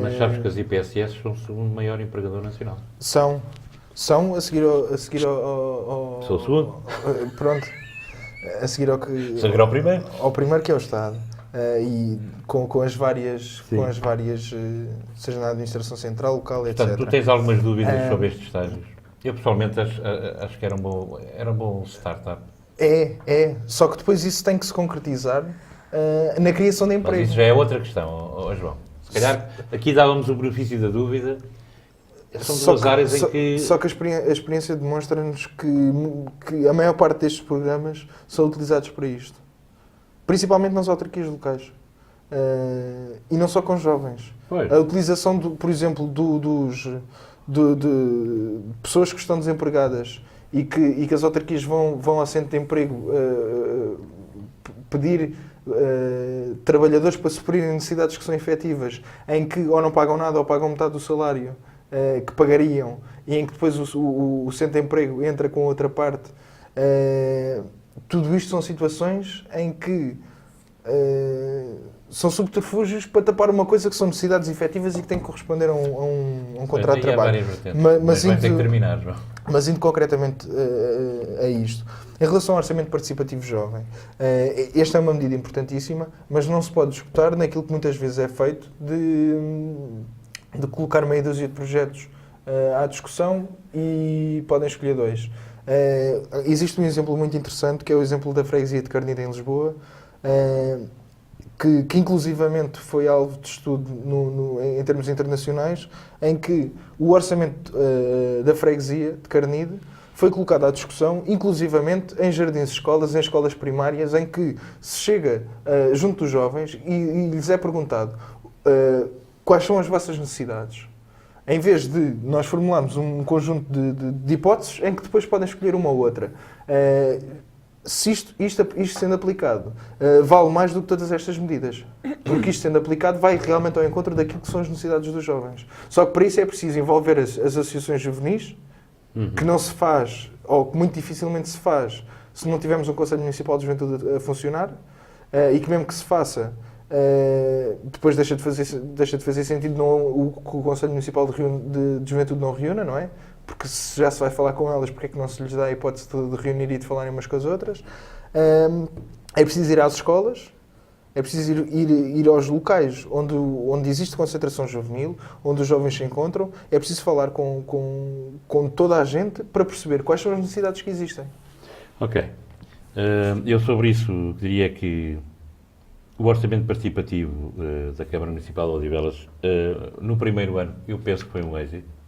Mas sabes que as IPSS são o segundo maior empregador nacional. São a seguir ao Sou o segundo. Pronto. A seguir ao que... Seguir ao primeiro. Ao primeiro, que é o Estado. E com as várias, seja na administração central, local, etc. Portanto, tu tens algumas dúvidas sobre estes estágios? Eu, pessoalmente, acho que era um bom startup. Só que depois isso tem que se concretizar na criação de emprego. Mas isso já é outra questão, João. Se calhar, aqui dávamos o benefício da dúvida. São duas áreas em que... Só que a experiência demonstra-nos que a maior parte destes programas são utilizados para isto. Principalmente nas autarquias locais. E não só com jovens. Pois. A utilização, por exemplo, de pessoas que estão desempregadas e que as autarquias vão ao centro de emprego pedir trabalhadores para suprir necessidades que são efetivas, em que ou não pagam nada ou pagam metade do salário que pagariam, e em que depois o centro de emprego entra com outra parte. Tudo isto são situações em que são subterfúgios para tapar uma coisa que são necessidades efetivas e que têm que corresponder a um contrato de trabalho. Mas vai ter que terminar, João. Mas indo concretamente a isto, em relação ao orçamento participativo jovem, esta é uma medida importantíssima, mas não se pode disputar naquilo que muitas vezes é feito de colocar meia dúzia de projetos à discussão e podem escolher 2. Existe um exemplo muito interessante, que é o exemplo da freguesia de Carnide, em Lisboa, que inclusivamente foi alvo de estudo em termos internacionais, em que o orçamento da freguesia de Carnide foi colocado à discussão, inclusivamente em jardins de escolas, em escolas primárias, em que se chega junto dos jovens e lhes é perguntado quais são as vossas necessidades. Em vez de nós formularmos um conjunto de hipóteses em que depois podem escolher uma ou outra. Se isto sendo aplicado, vale mais do que todas estas medidas. Porque isto sendo aplicado vai realmente ao encontro daquilo que são as necessidades dos jovens. Só que para isso é preciso envolver as associações juvenis, que não se faz, ou que muito dificilmente se faz, se não tivermos um Conselho Municipal de Juventude a funcionar, e que mesmo que se faça, depois deixa de fazer sentido que o Conselho Municipal de Juventude não reúna, não é? Porque se já se vai falar com elas, porque é que não se lhes dá a hipótese de reunir e de falarem umas com as outras? É preciso ir às escolas, é preciso ir aos locais onde existe concentração juvenil, onde os jovens se encontram, é preciso falar com toda a gente para perceber quais são as necessidades que existem. Ok. Eu sobre isso diria que o orçamento participativo da Câmara Municipal de Odivelas, no primeiro ano, eu penso que foi um êxito.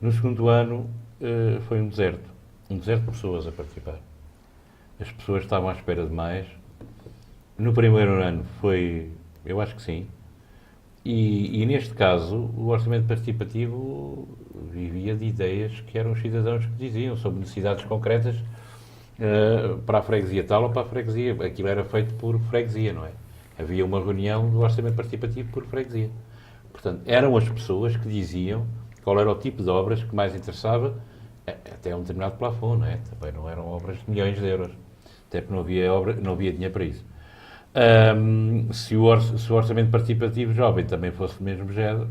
No segundo ano, foi um deserto de pessoas a participar. As pessoas estavam à espera de mais. No primeiro ano foi, eu acho que sim. E neste caso, o orçamento participativo vivia de ideias que eram os cidadãos que diziam sobre necessidades concretas para a freguesia tal ou para a freguesia. Aquilo era feito por freguesia, não é? Havia uma reunião do orçamento participativo por freguesia. Portanto, eram as pessoas que diziam qual era o tipo de obras que mais interessava, até um determinado plafond, não é? Também não eram obras de milhões de euros, até porque não havia dinheiro para isso. Se o orçamento participativo jovem também fosse do mesmo género,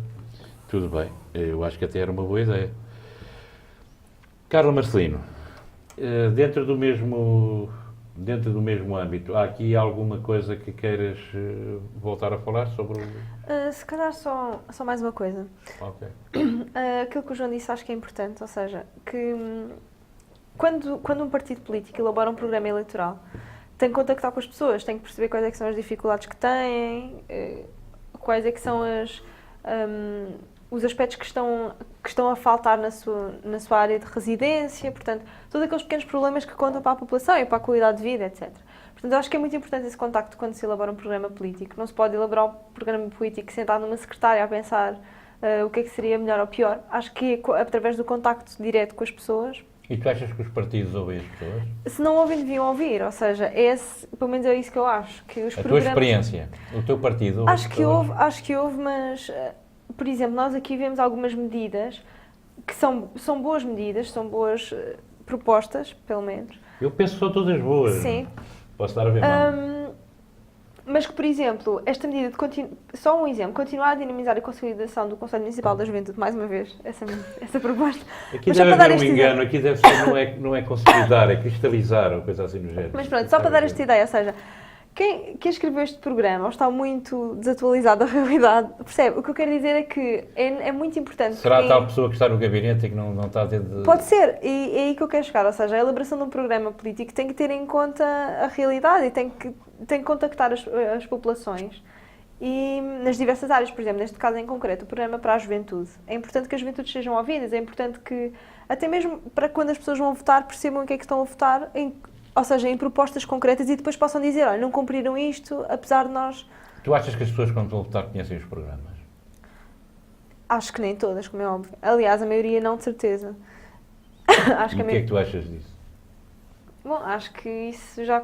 tudo bem, eu acho que até era uma boa ideia. Carla Marcelino, dentro do mesmo âmbito, há aqui alguma coisa que queiras voltar a falar sobre o... Se calhar só mais uma coisa. Ok. Aquilo que o João disse acho que é importante, ou seja, que quando um partido político elabora um programa eleitoral, tem que contactar com as pessoas, tem que perceber quais é que são as dificuldades que têm, quais é que são os aspectos que estão a faltar na sua área de residência, portanto, todos aqueles pequenos problemas que contam para a população e para a qualidade de vida, etc. Portanto, eu acho que é muito importante esse contacto quando se elabora um programa político. Não se pode elaborar um programa político sentado numa secretária a pensar o que é que seria melhor ou pior. Acho que é através do contacto direto com as pessoas. E tu achas que os partidos ouvem as pessoas? Se não ouvem, deviam ouvir. Ou seja, pelo menos é isso que eu acho. Que os A tua experiência, o teu partido ouve as pessoas? Acho que houve, mas, por exemplo, nós aqui vemos algumas medidas que são boas medidas, são boas propostas, pelo menos. Eu penso que são todas boas. Sim. Posso dar a ver mal. Mas que, por exemplo, esta medida só um exemplo, continuar a dinamizar a consolidação do Conselho Municipal da Juventude, mais uma vez, essa proposta. Aqui deve haver um engano, aqui deve ser, não é consolidar, é cristalizar, ou coisa assim no género. Mas pronto, só para dar esta ideia, ou seja, quem escreveu este programa ou está muito desatualizado da realidade, percebe? O que eu quero dizer é que é muito importante. Será a tal pessoa que está no gabinete e que não está dentro de... Pode ser, e é aí que eu quero chegar, ou seja, a elaboração de um programa político tem que ter em conta a realidade e tem que contactar as populações e nas diversas áreas, por exemplo, neste caso em concreto, o programa para a juventude. É importante que as juventudes sejam ouvidas, é importante que, até mesmo para quando as pessoas vão votar, percebam o que é que estão a votar, ou seja, em propostas concretas e depois possam dizer, olha, não cumpriram isto, apesar de nós... Tu achas que as pessoas quando vão votar conhecem os programas? Acho que nem todas, como é óbvio. Aliás, a maioria não, de certeza. O que é que tu achas disso? Bom, acho que isso já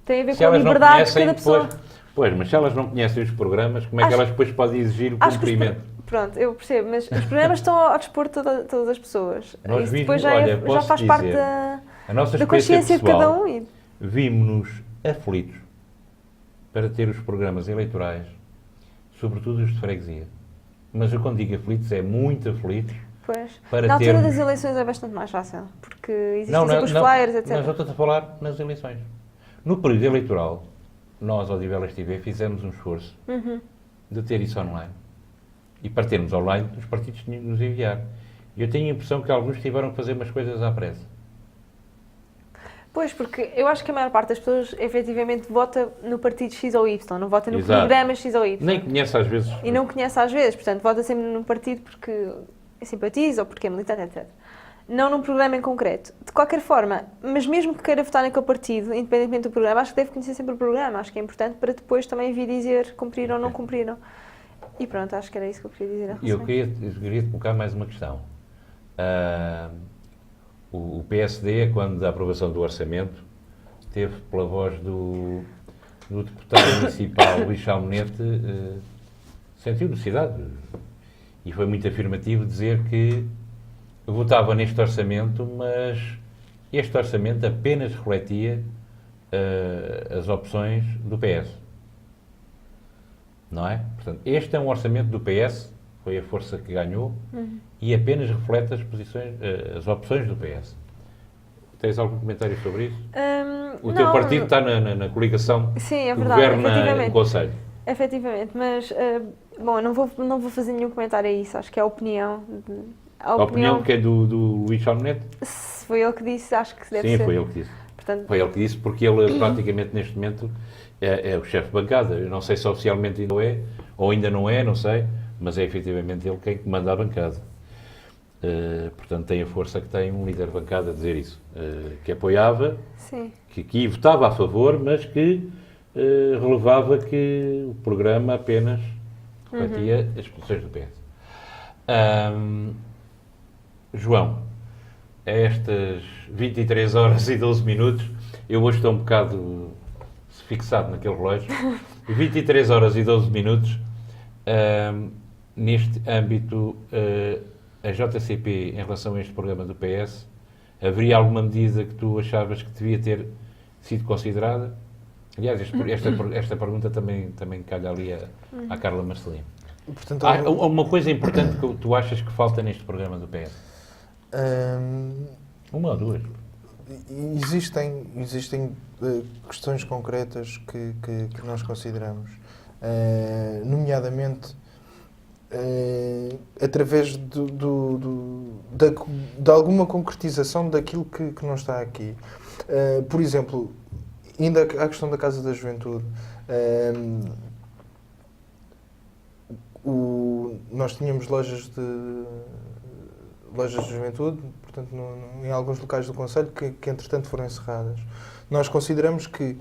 tem a ver com a liberdade de cada pessoa. Pois, mas se elas não conhecem os programas, como é que elas depois podem exigir o cumprimento? Pronto, eu percebo, mas os programas estão ao dispor de todas as pessoas. Nós isso depois já faz parte da consciência de cada um. Vimos-nos aflitos para ter os programas eleitorais, sobretudo os de freguesia. Mas eu quando digo aflitos, é muito aflitos. Pois. Para na altura termos... das eleições é bastante mais fácil, porque existem sempre os flyers, etc. Mas eu estou a falar nas eleições. No período eleitoral, nós, ao Odivelas TV, fizemos um esforço de ter isso online. E para termos online, os partidos tinham que nos enviar. E eu tenho a impressão que alguns tiveram que fazer umas coisas à pressa. Pois, porque eu acho que a maior parte das pessoas efetivamente vota no partido X ou Y, não vota no programa X ou Y. Nem conhece às vezes. E não conhece às vezes, portanto, vota sempre num partido porque simpatiza ou porque é militante, etc. Não num programa em concreto. De qualquer forma, mas mesmo que queira votar naquele partido, independentemente do programa, acho que deve conhecer sempre o programa. Acho que é importante para depois também vir dizer cumpriram ou não cumpriram. E pronto, acho que era isso que eu queria dizer. Eu queria te colocar mais uma questão. O PSD, quando da aprovação do orçamento, teve pela voz do deputado municipal Luís Chalmonete, sentiu necessidade, e foi muito afirmativo dizer que votava neste orçamento, mas este orçamento apenas refletia as opções do PS. Não é? Portanto, este é um orçamento do PS, foi a força que ganhou, e apenas reflete as opções do PS. Tens algum comentário sobre isso? O teu partido está na coligação que governa o Conselho. Efetivamente, mas bom, não vou fazer nenhum comentário a isso, acho que é a opinião. A opinião que é do Luís Chalmonete? Se foi ele que disse, acho que deve ser. Sim, foi ele que disse. Portanto... Foi ele que disse, porque ele praticamente neste momento é o chefe de bancada. Eu não sei se oficialmente ainda é, ou ainda não é, não sei, mas é efetivamente ele quem comanda a bancada. Portanto, tem a força que tem um líder de bancada a dizer isso. Que apoiava, sim, que votava a favor, mas que relevava que o programa apenas refletia as posições do PS. João, a estas 23 horas e 12 minutos, eu hoje estou um bocado fixado naquele relógio, 23 horas e 12 minutos, neste âmbito, a JCP, em relação a este programa do PS, haveria alguma medida que tu achavas que devia ter sido considerada? Aliás, esta pergunta também calha ali à Carla Marcelino. Portanto, há uma coisa importante que tu achas que falta neste programa do PS? Uma ou duas? Existem questões concretas que nós consideramos, nomeadamente através de alguma concretização daquilo que não está aqui. Por exemplo, ainda a questão da Casa da Juventude. nós tínhamos lojas de juventude, portanto, em alguns locais do concelho que entretanto foram encerradas. Nós consideramos que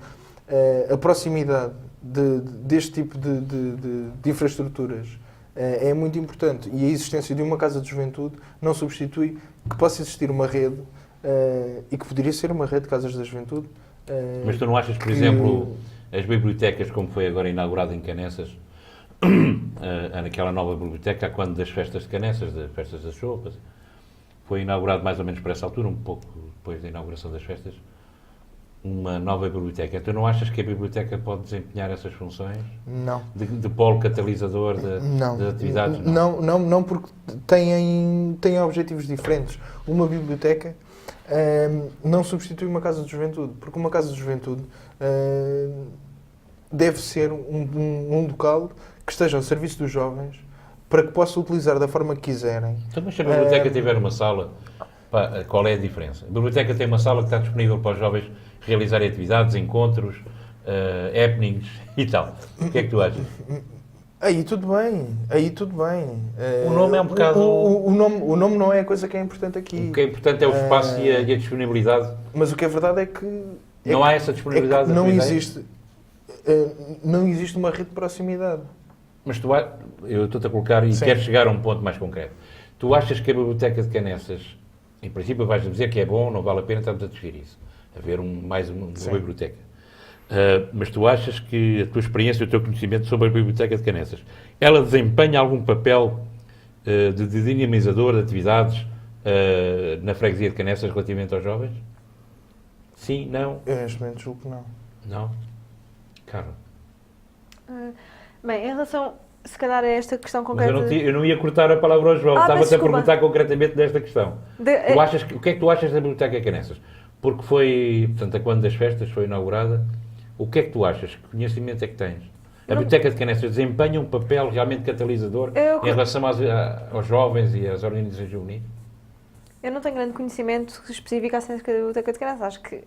a proximidade deste tipo de infraestruturas é muito importante, e a existência de uma casa de juventude não substitui que possa existir uma rede, e que poderia ser uma rede de casas da juventude. Mas tu não achas, por exemplo, as bibliotecas, como foi agora inaugurado em Canessas, naquela nova biblioteca, quando das festas de Canessas, das festas das sopas, foi inaugurado mais ou menos por essa altura, um pouco depois da inauguração das festas, uma nova biblioteca. Tu não achas que a biblioteca pode desempenhar essas funções? Não. De polo catalisador das atividades? Não, porque têm objetivos diferentes. Uma biblioteca não substitui uma casa de juventude, porque uma casa de juventude deve ser um local que esteja ao serviço dos jovens para que possa utilizar da forma que quiserem. Então, mas se a biblioteca tiver uma sala, qual é a diferença? A biblioteca tem uma sala que está disponível para os jovens realizarem atividades, encontros, happenings e tal. O que é que tu achas? Aí tudo bem. O nome é um bocado... O nome não é a coisa que é importante aqui. O que é importante é o espaço e a disponibilidade. Mas o que é verdade é que... Não há essa disponibilidade? Não existe uma rede de proximidade. Mas eu estou-te a colocar e quero chegar a um ponto mais concreto. Tu achas que a biblioteca de Canessas, em princípio vais dizer que é bom, não vale a pena, estamos a desferir isso. Haver mais uma biblioteca. Mas tu achas que a tua experiência e o teu conhecimento sobre a biblioteca de Canessas, ela desempenha algum papel de dinamizador de atividades na freguesia de Canessas relativamente aos jovens? Sim, não? Eu neste momento julgo que não. Não? Carla? Bem, em relação, se calhar, a esta questão concreta... Mas eu não ia cortar a palavra ao João, estava-te a perguntar concretamente desta questão. O que é que tu achas da biblioteca de Canessas? Porque foi, portanto, a quando das festas foi inaugurada, o que é que tu achas? Que conhecimento é que tens? A biblioteca de Canessas desempenha um papel realmente catalisador em relação aos jovens e às organizações juvenis? Eu não tenho grande conhecimento específico acerca da biblioteca de Canessas. Acho que,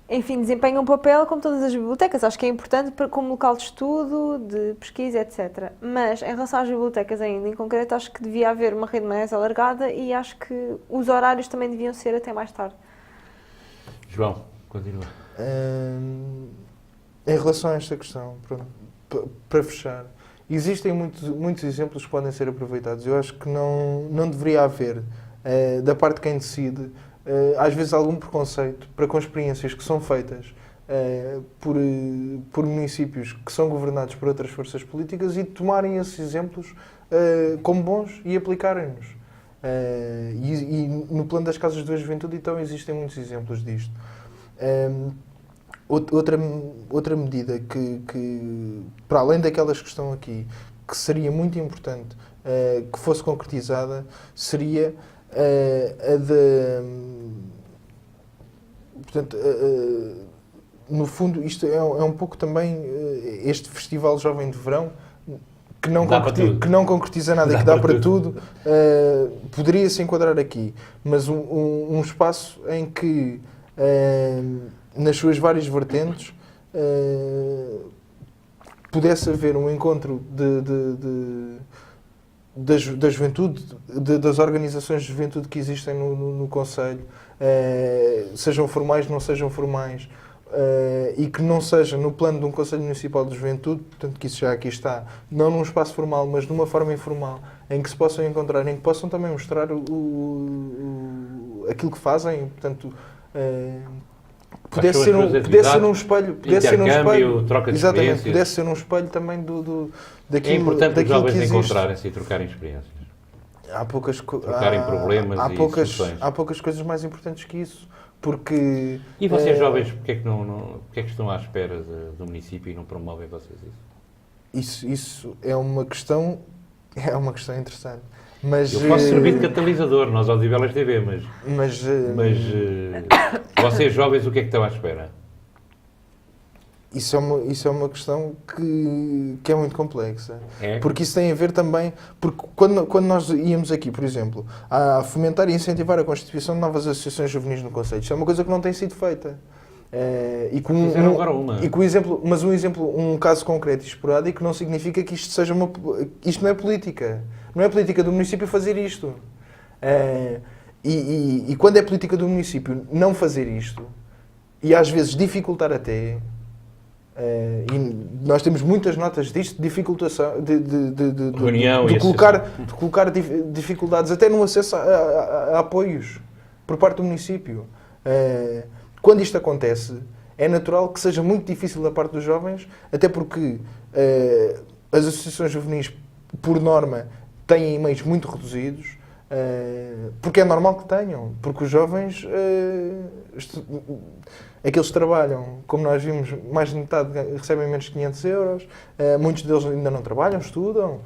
enfim, desempenha um papel como todas as bibliotecas. Acho que é importante como local de estudo, de pesquisa, etc. Mas, em relação às bibliotecas ainda, em concreto, acho que devia haver uma rede mais alargada e acho que os horários também deviam ser até mais tarde. João, continua. Em relação a esta questão, para fechar, existem muitos exemplos que podem ser aproveitados. Eu acho que não deveria haver, da parte de quem decide, às vezes algum preconceito para com experiências que são feitas por municípios que são governados por outras forças políticas e tomarem esses exemplos como bons e aplicarem-nos. E no plano das casas da juventude, então, existem muitos exemplos disto. Outra medida que, para além daquelas que estão aqui, que seria muito importante que fosse concretizada, seria a de... Portanto, no fundo, isto é um pouco também este Festival Jovem de Verão, que não concretiza nada e que dá para tudo, poderia se enquadrar aqui, mas um espaço em que, nas suas várias vertentes, pudesse haver um encontro da juventude, das organizações de juventude que existem no concelho, sejam formais, não sejam formais, e que não seja no plano de um Conselho Municipal de Juventude, portanto que isso já aqui está, não num espaço formal, mas de uma forma informal, em que se possam encontrar, em que possam também mostrar aquilo que fazem, portanto... Pudesse ser um espelho, troca de exatamente, pudesse ser um espelho também daquilo. É importante os jovens que encontrarem-se e trocarem experiências. Trocarem problemas e soluções. Há poucas coisas mais importantes que isso, porque... E vocês jovens, porque é que estão à espera do município e não promovem vocês isso? Isso é uma questão interessante. Mas, eu posso servir de catalisador, nós Odivelas TV, mas vocês jovens, o que é que estão à espera? Isso é uma questão que é muito complexa. É? Porque isso tem a ver também... Porque quando nós íamos aqui, por exemplo, a fomentar e incentivar a constituição de novas associações juvenis no concelho, isso é uma coisa que não tem sido feita. E com Fizeram agora uma. e com um caso concreto e esporádico não significa que isto seja isto não é política. Não é política do município fazer isto. E quando é política do município não fazer isto, e às vezes dificultar até, e nós temos muitas notas disto, de dificultação, de colocar dificuldades até no acesso a apoios por parte do município. Quando isto acontece, é natural que seja muito difícil da parte dos jovens, até porque as associações juvenis, por norma, têm e-mails muito reduzidos, porque é normal que tenham, porque os jovens, aqueles que trabalham, como nós vimos, mais de metade recebem menos de 500 euros, muitos deles ainda não trabalham, estudam,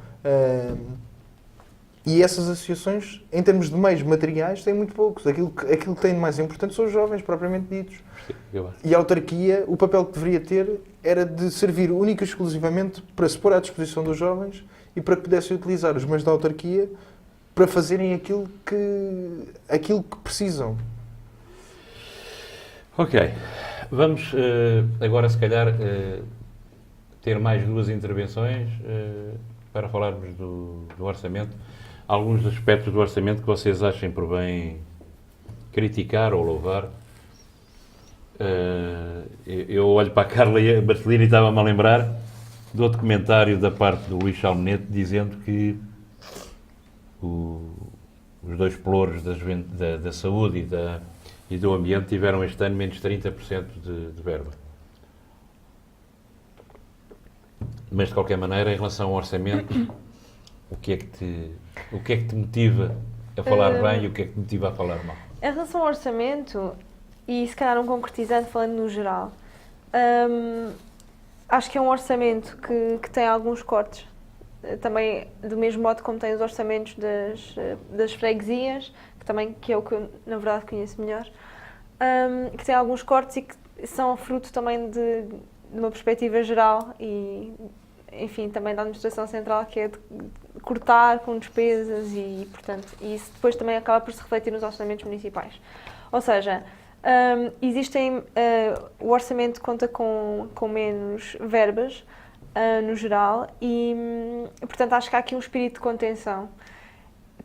e essas associações, em termos de meios materiais, têm muito poucos. Aquilo que tem de mais importante são os jovens, propriamente ditos. E a autarquia, o papel que deveria ter era de servir única e exclusivamente para se pôr à disposição dos jovens e para que pudessem utilizar os meios da autarquia para fazerem aquilo que precisam. Ok. Vamos agora, se calhar, ter mais duas intervenções para falarmos do orçamento. Alguns aspectos do orçamento que vocês achem por bem criticar ou louvar. Eu olho para a Carla e a Marcelina e estava-me a lembrar do outro comentário da parte do Luís Chalmonete dizendo que os dois pelouros da saúde e do ambiente tiveram este ano menos 30% de verba. Mas, de qualquer maneira, em relação ao orçamento, o que é que te motiva a falar bem e o que é que te motiva a falar mal? Em relação ao orçamento, e se calhar não concretizando, falando no geral, acho que é um orçamento que tem alguns cortes, também do mesmo modo como tem os orçamentos das freguesias, que é o que eu, na verdade, conheço melhor, que tem alguns cortes e que são fruto também de uma perspectiva geral e, enfim, também da administração central, que é de cortar com despesas e, portanto, isso depois também acaba por se refletir nos orçamentos municipais. Ou seja, o orçamento conta com menos verbas, no geral, e, portanto, acho que há aqui um espírito de contenção,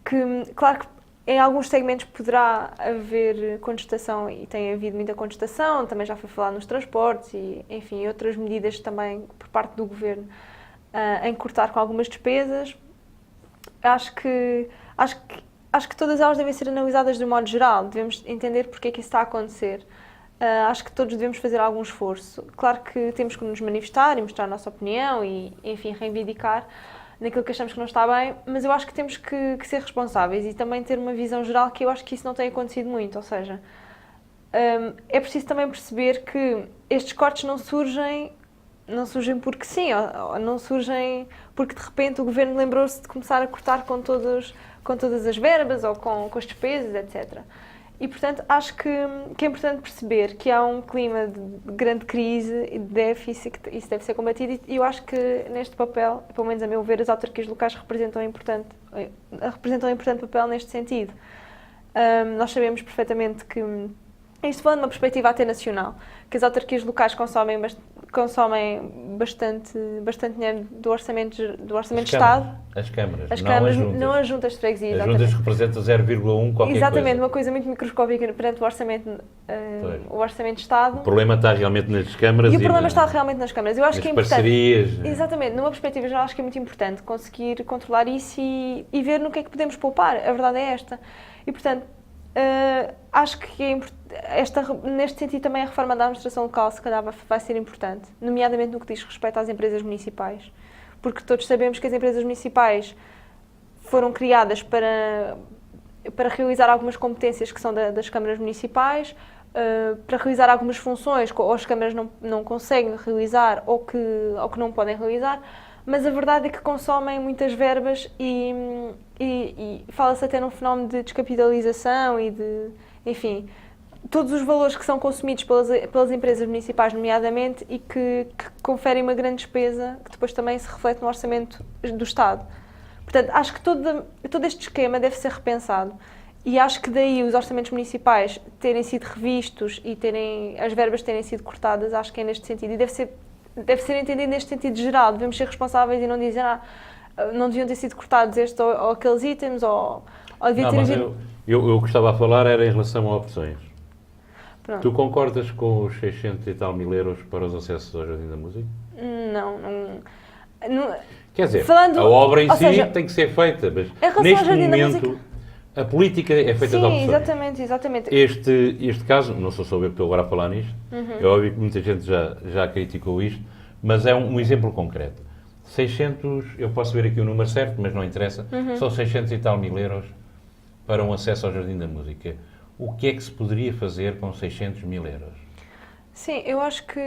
que, claro que em alguns segmentos poderá haver contestação, e tem havido muita contestação, também já foi falado nos transportes e, enfim, outras medidas também por parte do Governo em cortar com algumas despesas. Acho que todas elas devem ser analisadas de um modo geral, devemos entender porque é que isso está a acontecer. Acho que todos devemos fazer algum esforço. Claro que temos que nos manifestar e mostrar a nossa opinião e, enfim, reivindicar naquilo que achamos que não está bem, mas eu acho que temos que ser responsáveis e também ter uma visão geral, que eu acho que isso não tem acontecido muito. Ou seja, é preciso também perceber que estes cortes não surgem porque sim, ou não surgem porque de repente o Governo lembrou-se de começar a cortar com todas as verbas ou com as despesas, etc. E, portanto, acho que é importante perceber que há um clima de grande crise e de déficit, que isso deve ser combatido, e eu acho que neste papel, pelo menos a meu ver, as autarquias locais representam um importante papel neste sentido. Nós sabemos perfeitamente que, isto falando de uma perspectiva até nacional, que as autarquias locais consomem bastante dinheiro do orçamento de Estado. As câmaras, não as juntas de freguesia. As juntas representam 0,1 qualquer exatamente, coisa. Uma coisa muito microscópica perante o orçamento de Estado. O problema está realmente nas câmaras. E o problema está realmente nas câmaras. Eu acho que é importante. Parcerias. Exatamente, numa perspectiva geral, acho que é muito importante conseguir controlar isso e ver no que é que podemos poupar. A verdade é esta. E, portanto, acho que é neste sentido também a reforma da administração local se calhar vai ser importante, nomeadamente no que diz respeito às empresas municipais, porque todos sabemos que as empresas municipais foram criadas para realizar algumas competências que são das câmaras municipais, para realizar algumas funções que ou as câmaras não conseguem realizar ou que não podem realizar, mas a verdade é que consomem muitas verbas e fala-se até num fenómeno de descapitalização e de, enfim, todos os valores que são consumidos pelas empresas municipais, nomeadamente, e que conferem uma grande despesa que depois também se reflete no orçamento do Estado. Portanto, acho que todo este esquema deve ser repensado E acho que daí os orçamentos municipais terem sido revistos e as verbas terem sido cortadas, acho que é neste sentido. E deve ser entendido neste sentido geral. Devemos ser responsáveis e não dizer não deviam ter sido cortados estes ou aqueles itens, ou devia ter havido... Eu que estava a falar era em relação a opções. Pronto. Tu concordas com os 600 e tal mil euros para os acessos ao Jardim da Música? Não. Quer dizer, Falando, a obra em si seja, tem que ser feita, mas relação neste ao Jardim da momento Música, a política é feita de opções. Exatamente. Este caso, não sou só eu que estou agora a falar nisto, é óbvio que muita gente já criticou isto, mas é um exemplo concreto. 600, eu posso ver aqui o número certo, mas não interessa, são 600 e tal mil euros para um acesso ao Jardim da Música. O que é que se poderia fazer com 600 mil euros? Sim, eu acho que...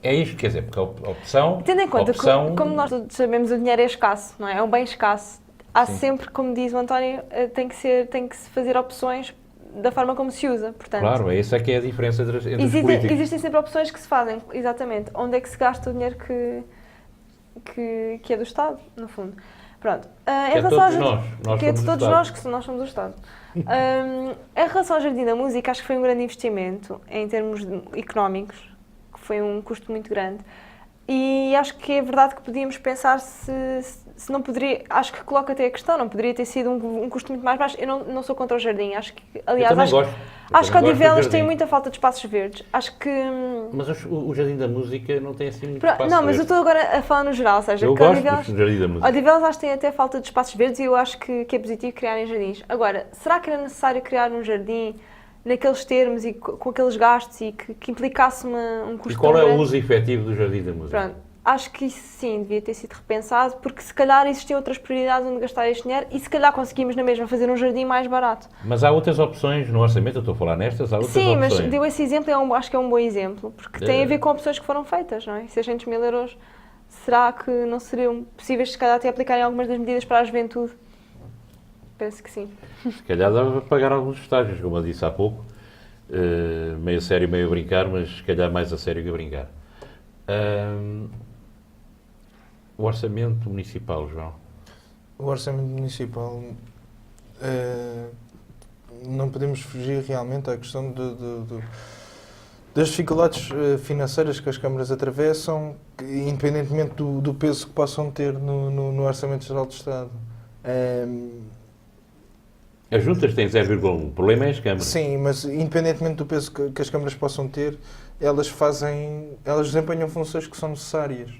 É isto, quer dizer, porque a opção... Tendo em conta que, como nós todos sabemos, o dinheiro é escasso, não é? É um bem escasso. Há sempre, como diz o António, tem que se fazer opções da forma como se usa, portanto... Claro, essa é que é a diferença entre os políticos. Existem sempre opções que se fazem, exatamente. Onde é que se gasta o dinheiro que é do Estado, no fundo. Pronto. Que é todos nós que é de somos todos nós, que nós somos o Estado. Em relação ao Jardim da Música, acho que foi um grande investimento em termos económicos, que foi um custo muito grande. E acho que é verdade que podíamos pensar se não poderia... Acho que coloca até a questão, não poderia ter sido um custo muito mais baixo. Eu não sou contra o jardim, acho que... Aliás, acho que Odivelas tem muita falta de espaços verdes. Acho que... Mas o Jardim da Música não tem assim muito espaço verde. Não, mas eu estou agora a falar no geral, ou seja... Eu gosto do Jardim da Música. Odivelas acho que tem até falta de espaços verdes e eu acho que é positivo criarem jardins. Agora, será que era necessário criar um jardim naqueles termos e com aqueles gastos e que implicasse um custo... E qual é o uso efetivo do Jardim da Música? Pronto, acho que isso sim devia ter sido repensado, porque se calhar existiam outras prioridades onde gastar este dinheiro e se calhar conseguimos na mesma fazer um jardim mais barato. Mas há outras opções no orçamento, eu estou a falar nestas, há outras opções. Sim, mas deu esse exemplo, acho que é um bom exemplo, porque tem a ver com opções que foram feitas, não é? 600 mil euros, será que não seriam possíveis se calhar até aplicarem algumas das medidas para a juventude? Penso que sim. Se calhar dava para pagar alguns estágios, como eu disse há pouco, meio sério, meio a brincar, mas se calhar mais a sério que a brincar. O orçamento municipal, João? O orçamento municipal, não podemos fugir realmente à questão das dificuldades financeiras que as câmaras atravessam, independentemente do peso que possam ter no Orçamento Geral do Estado. As juntas têm 0,1, o problema é as câmaras. Sim, mas independentemente do peso que as câmaras possam ter, elas desempenham funções que são necessárias.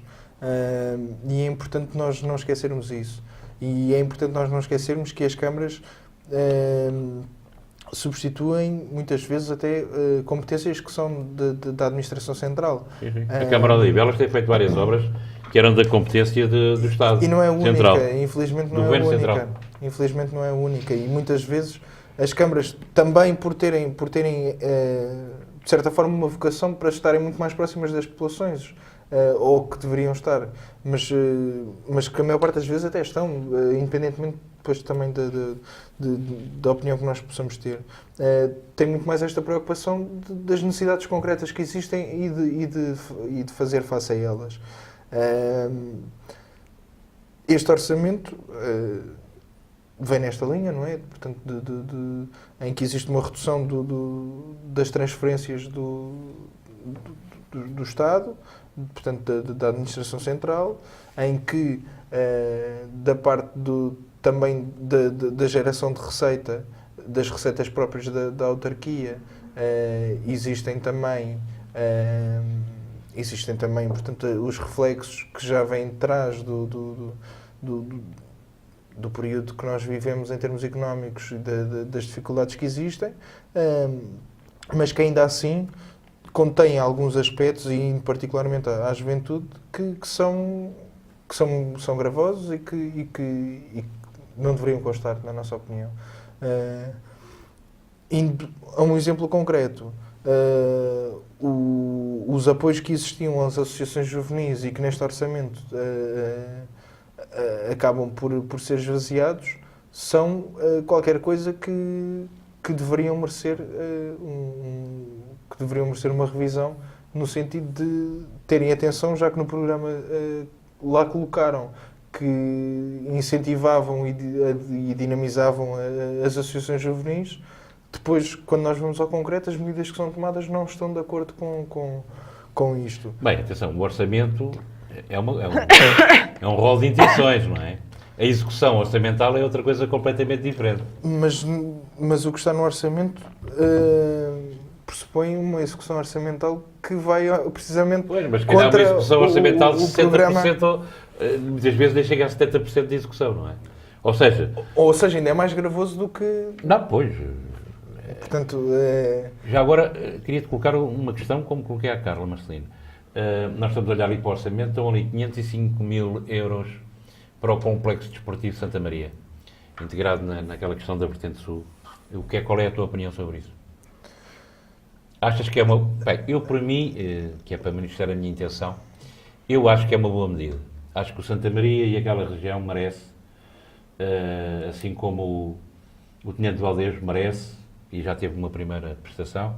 E é importante nós não esquecermos isso. E é importante nós não esquecermos que as câmaras substituem, muitas vezes, até competências que são da administração central. Sim. A Câmara de Odivelas tem feito várias obras que eram da competência do Estado e não é única, central. Infelizmente não é única. Central. Infelizmente não é única. E muitas vezes as câmaras, também por terem de certa forma, uma vocação para estarem muito mais próximas das populações, ou que deveriam estar, mas que a maior parte das vezes até estão, independentemente depois também da opinião que nós possamos ter. Tem muito mais esta preocupação das necessidades concretas que existem e de fazer face a elas. Este orçamento vem nesta linha, não é? Portanto, em que existe uma redução das transferências do Estado, portanto, da administração central, em que da parte também da geração de receita, das receitas próprias da autarquia, existem também, portanto, os reflexos que já vêm de trás do período que nós vivemos em termos económicos e das dificuldades que existem, mas que ainda assim contém alguns aspectos, e particularmente à juventude, que são gravosos e que não deveriam constar, na nossa opinião. Indo a um exemplo concreto, os apoios que existiam às associações juvenis e que neste orçamento acabam por ser esvaziados, são qualquer coisa que deveriam merecer uma revisão, no sentido de terem atenção, já que no programa lá colocaram que incentivavam e dinamizavam as associações juvenis, depois, quando nós vamos ao concreto, as medidas que são tomadas não estão de acordo com isto. Bem, atenção, o orçamento é um rol de intenções, não é? A execução orçamental é outra coisa completamente diferente. Mas o que está no orçamento pressupõe uma execução orçamental que vai precisamente Pois, mas calhar uma contra execução orçamental de 60%, programa. muitas vezes nem chega a 70% de execução, não é? Ou seja, Ainda é mais gravoso do que... não, pois. Portanto, Já agora, queria-te colocar uma questão, como coloquei à Carla Marcelino. Nós estamos a olhar ali para o orçamento, estão ali 505 mil euros para o Complexo Desportivo Santa Maria, integrado naquela questão da Vertente Sul. Qual é a tua opinião sobre isso? Achas que é uma... Bem, eu, por mim, que é para manifestar a minha intenção, eu acho que é uma boa medida. Acho que o Santa Maria e aquela região merece, assim como o Tenente de Valdez merece, e já teve uma primeira prestação,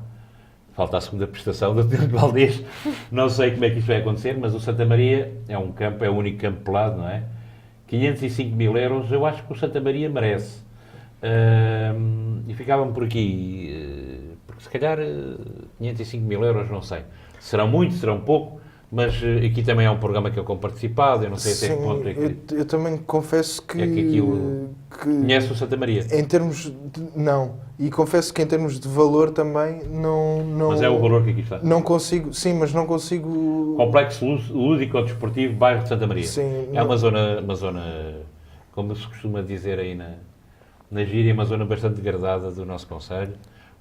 falta a segunda prestação do Tenente de Valdez, não sei como é que isto vai acontecer, mas o Santa Maria é um campo, é o único campo pelado, não é? 505 mil euros, eu acho que o Santa Maria merece. E ficava-me por aqui, porque se calhar 505 mil euros, não sei. Serão muito, serão pouco, mas aqui também é um programa que eu como participado, eu não sei até que ponto é que... Eu também confesso que... É que aquilo... Conhece o Santa Maria? Em termos de... Não. E confesso que em termos de valor também não... Mas é o valor que aqui está. Não consigo... Sim, mas não consigo... Complexo Lúdico-Desportivo, bairro de Santa Maria. Sim, é uma zona, como se costuma dizer aí na gíria, uma zona bastante degradada do nosso concelho,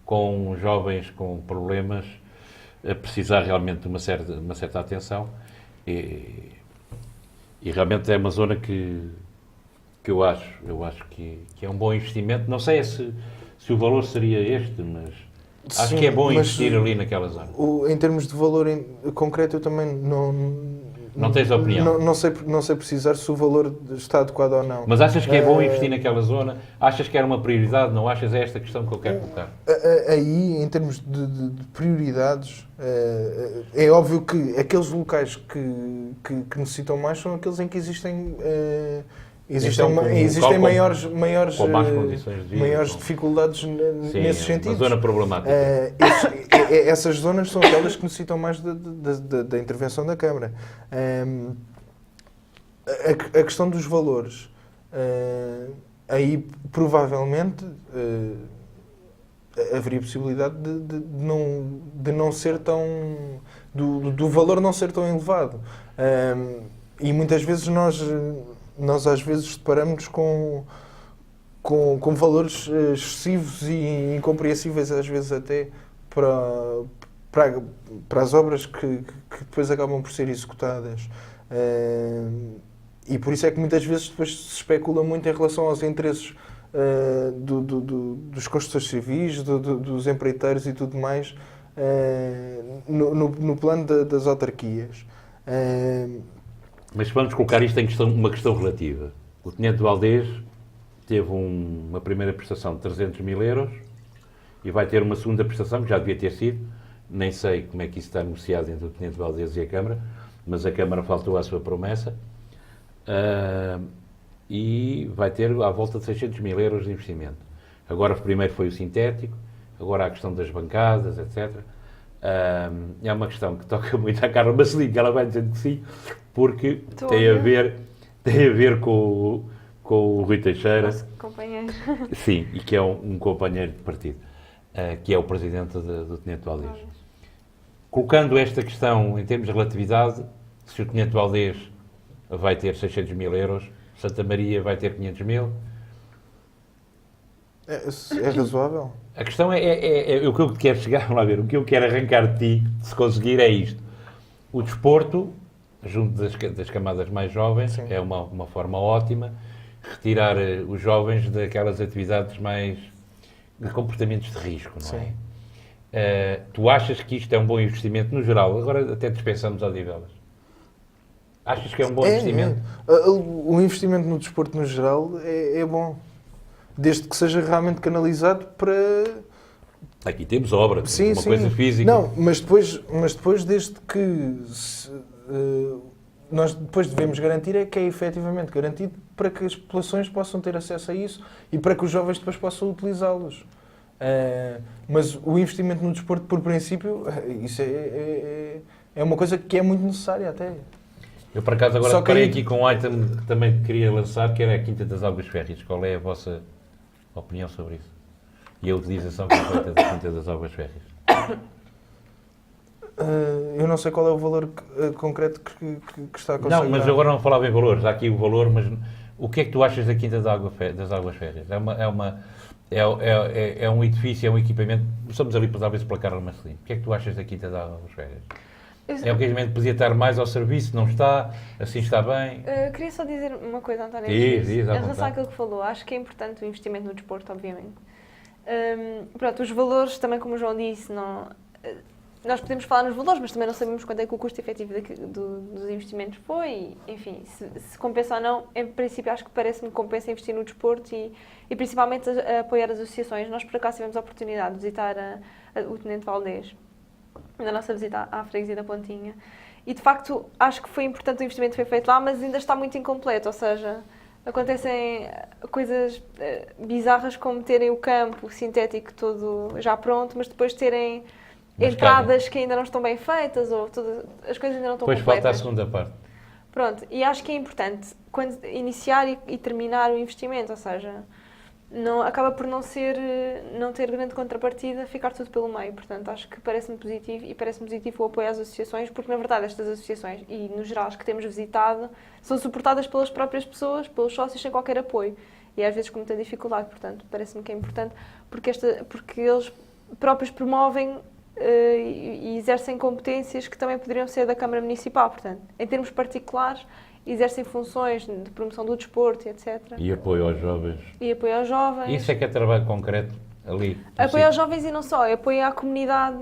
com jovens com problemas, a precisar realmente de uma certa atenção. E realmente é uma zona que eu acho que é um bom investimento. Não sei se o valor seria este, mas acho que é bom investir ali naquela zona. Em termos de valor concreto, eu também não tens opinião? Não sei precisar se o valor está adequado ou não. Mas achas que é bom investir naquela zona? Achas que era uma prioridade? Não achas? É esta questão que eu quero colocar. Aí, em termos de prioridades, é óbvio que aqueles locais que necessitam mais são aqueles em que existem maiores com más condições de vida, maiores dificuldades nesses sentidos. Uma zona problemática. Essas zonas são aquelas que necessitam mais da intervenção da Câmara. A questão dos valores, aí provavelmente haveria possibilidade de não ser tão... do valor não ser tão elevado. E muitas vezes nós às vezes deparamos com valores excessivos e incompreensíveis, às vezes até, para as obras que depois acabam por ser executadas. E por isso é que muitas vezes depois se especula muito em relação aos interesses dos construtores civis, dos empreiteiros e tudo mais, no plano das autarquias. Mas vamos colocar isto em uma questão relativa. O Tenente de Valdez teve uma primeira prestação de 300 mil euros e vai ter uma segunda prestação, que já devia ter sido. Nem sei como é que isso está negociado entre o Tenente de Valdez e a Câmara, mas a Câmara faltou à sua promessa. E vai ter à volta de 600 mil euros de investimento. Agora, primeiro foi o sintético, agora a questão das bancadas, etc. É uma questão que toca muito à Carla Marcelino, que ela vai dizendo que sim, porque tem a ver com o Rui Teixeira. Nosso companheiro. Sim, e que é um companheiro de partido, que é o presidente do Tenente de Valdez. Colocando esta questão em termos de relatividade, se o Tenente de Valdez vai ter 600 mil euros, Santa Maria vai ter 500 mil. É razoável? A questão é o que eu quero chegar, vamos lá ver, o que eu quero arrancar de ti, se conseguir, é isto. O desporto, junto das camadas mais jovens, sim, é uma forma ótima retirar os jovens daquelas atividades mais de comportamentos de risco, não é? Sim. Tu achas que isto é um bom investimento no geral? Agora até dispensamos Odivelas. Achas que é um bom investimento? O investimento no desporto no geral é bom. Desde que seja realmente canalizado para... Aqui temos obra, temos sim, coisa física. Não, mas depois desde que nós depois devemos garantir é que é efetivamente garantido para que as populações possam ter acesso a isso e para que os jovens depois possam utilizá-los. Mas o investimento no desporto, por princípio, isso é uma coisa que é muito necessária até. Eu, por acaso, agora Só que parei aí- aqui com um item que também queria lançar, que era a Quinta das Águas Férreas. Qual é a vossa opinião sobre isso? E a utilização que é feita da Quinta das Águas Férreas? Eu não sei qual é o valor concreto que está a considerar. Não, mas agora não falava em valores. Há aqui o valor, mas o que é que tu achas da Quinta das Águas Férreas? É um edifício, é um equipamento. Estamos ali talvez pela Carla Marcelino. O que é que tu achas da Quinta das Águas Férreas? É um equipamento que podia estar mais ao serviço, não está, assim está bem. Queria só dizer uma coisa, António. Diz, em à relação vontade. àquilo que falou, acho que é importante o investimento no desporto, obviamente. Pronto, os valores, também como o João disse, nós podemos falar nos valores, mas também não sabemos quanto é que o custo efetivo dos investimentos foi. E, enfim, se compensa ou não, em princípio acho que parece-me que compensa investir no desporto e principalmente apoiar as associações. Nós por acaso tivemos a oportunidade de visitar o Tenente Valdez na nossa visita à freguesia da Pontinha. E, de facto, acho que foi importante o investimento que foi feito lá, mas ainda está muito incompleto, ou seja, acontecem coisas bizarras como terem o campo sintético todo já pronto, mas depois terem entradas que ainda não estão bem feitas, ou as coisas ainda não estão Depois completas. falta a segunda parte. Pronto, e acho que é importante quando iniciar e terminar o investimento, ou seja, acaba por não ter grande contrapartida, ficar tudo pelo meio. Portanto, acho que parece-me positivo e parece-me positivo o apoio às associações, porque na verdade estas associações, e no geral as que temos visitado, são suportadas pelas próprias pessoas, pelos sócios, sem qualquer apoio. E às vezes com muita dificuldade, portanto, parece-me que é importante, porque eles próprios promovem e exercem competências que também poderiam ser da Câmara Municipal. Portanto, em termos particulares, exercem funções de promoção do desporto, etc. E apoio aos jovens. E apoio aos jovens. Isso é que é trabalho concreto ali. no Apoio aos sítio. jovens e não só, é apoio à comunidade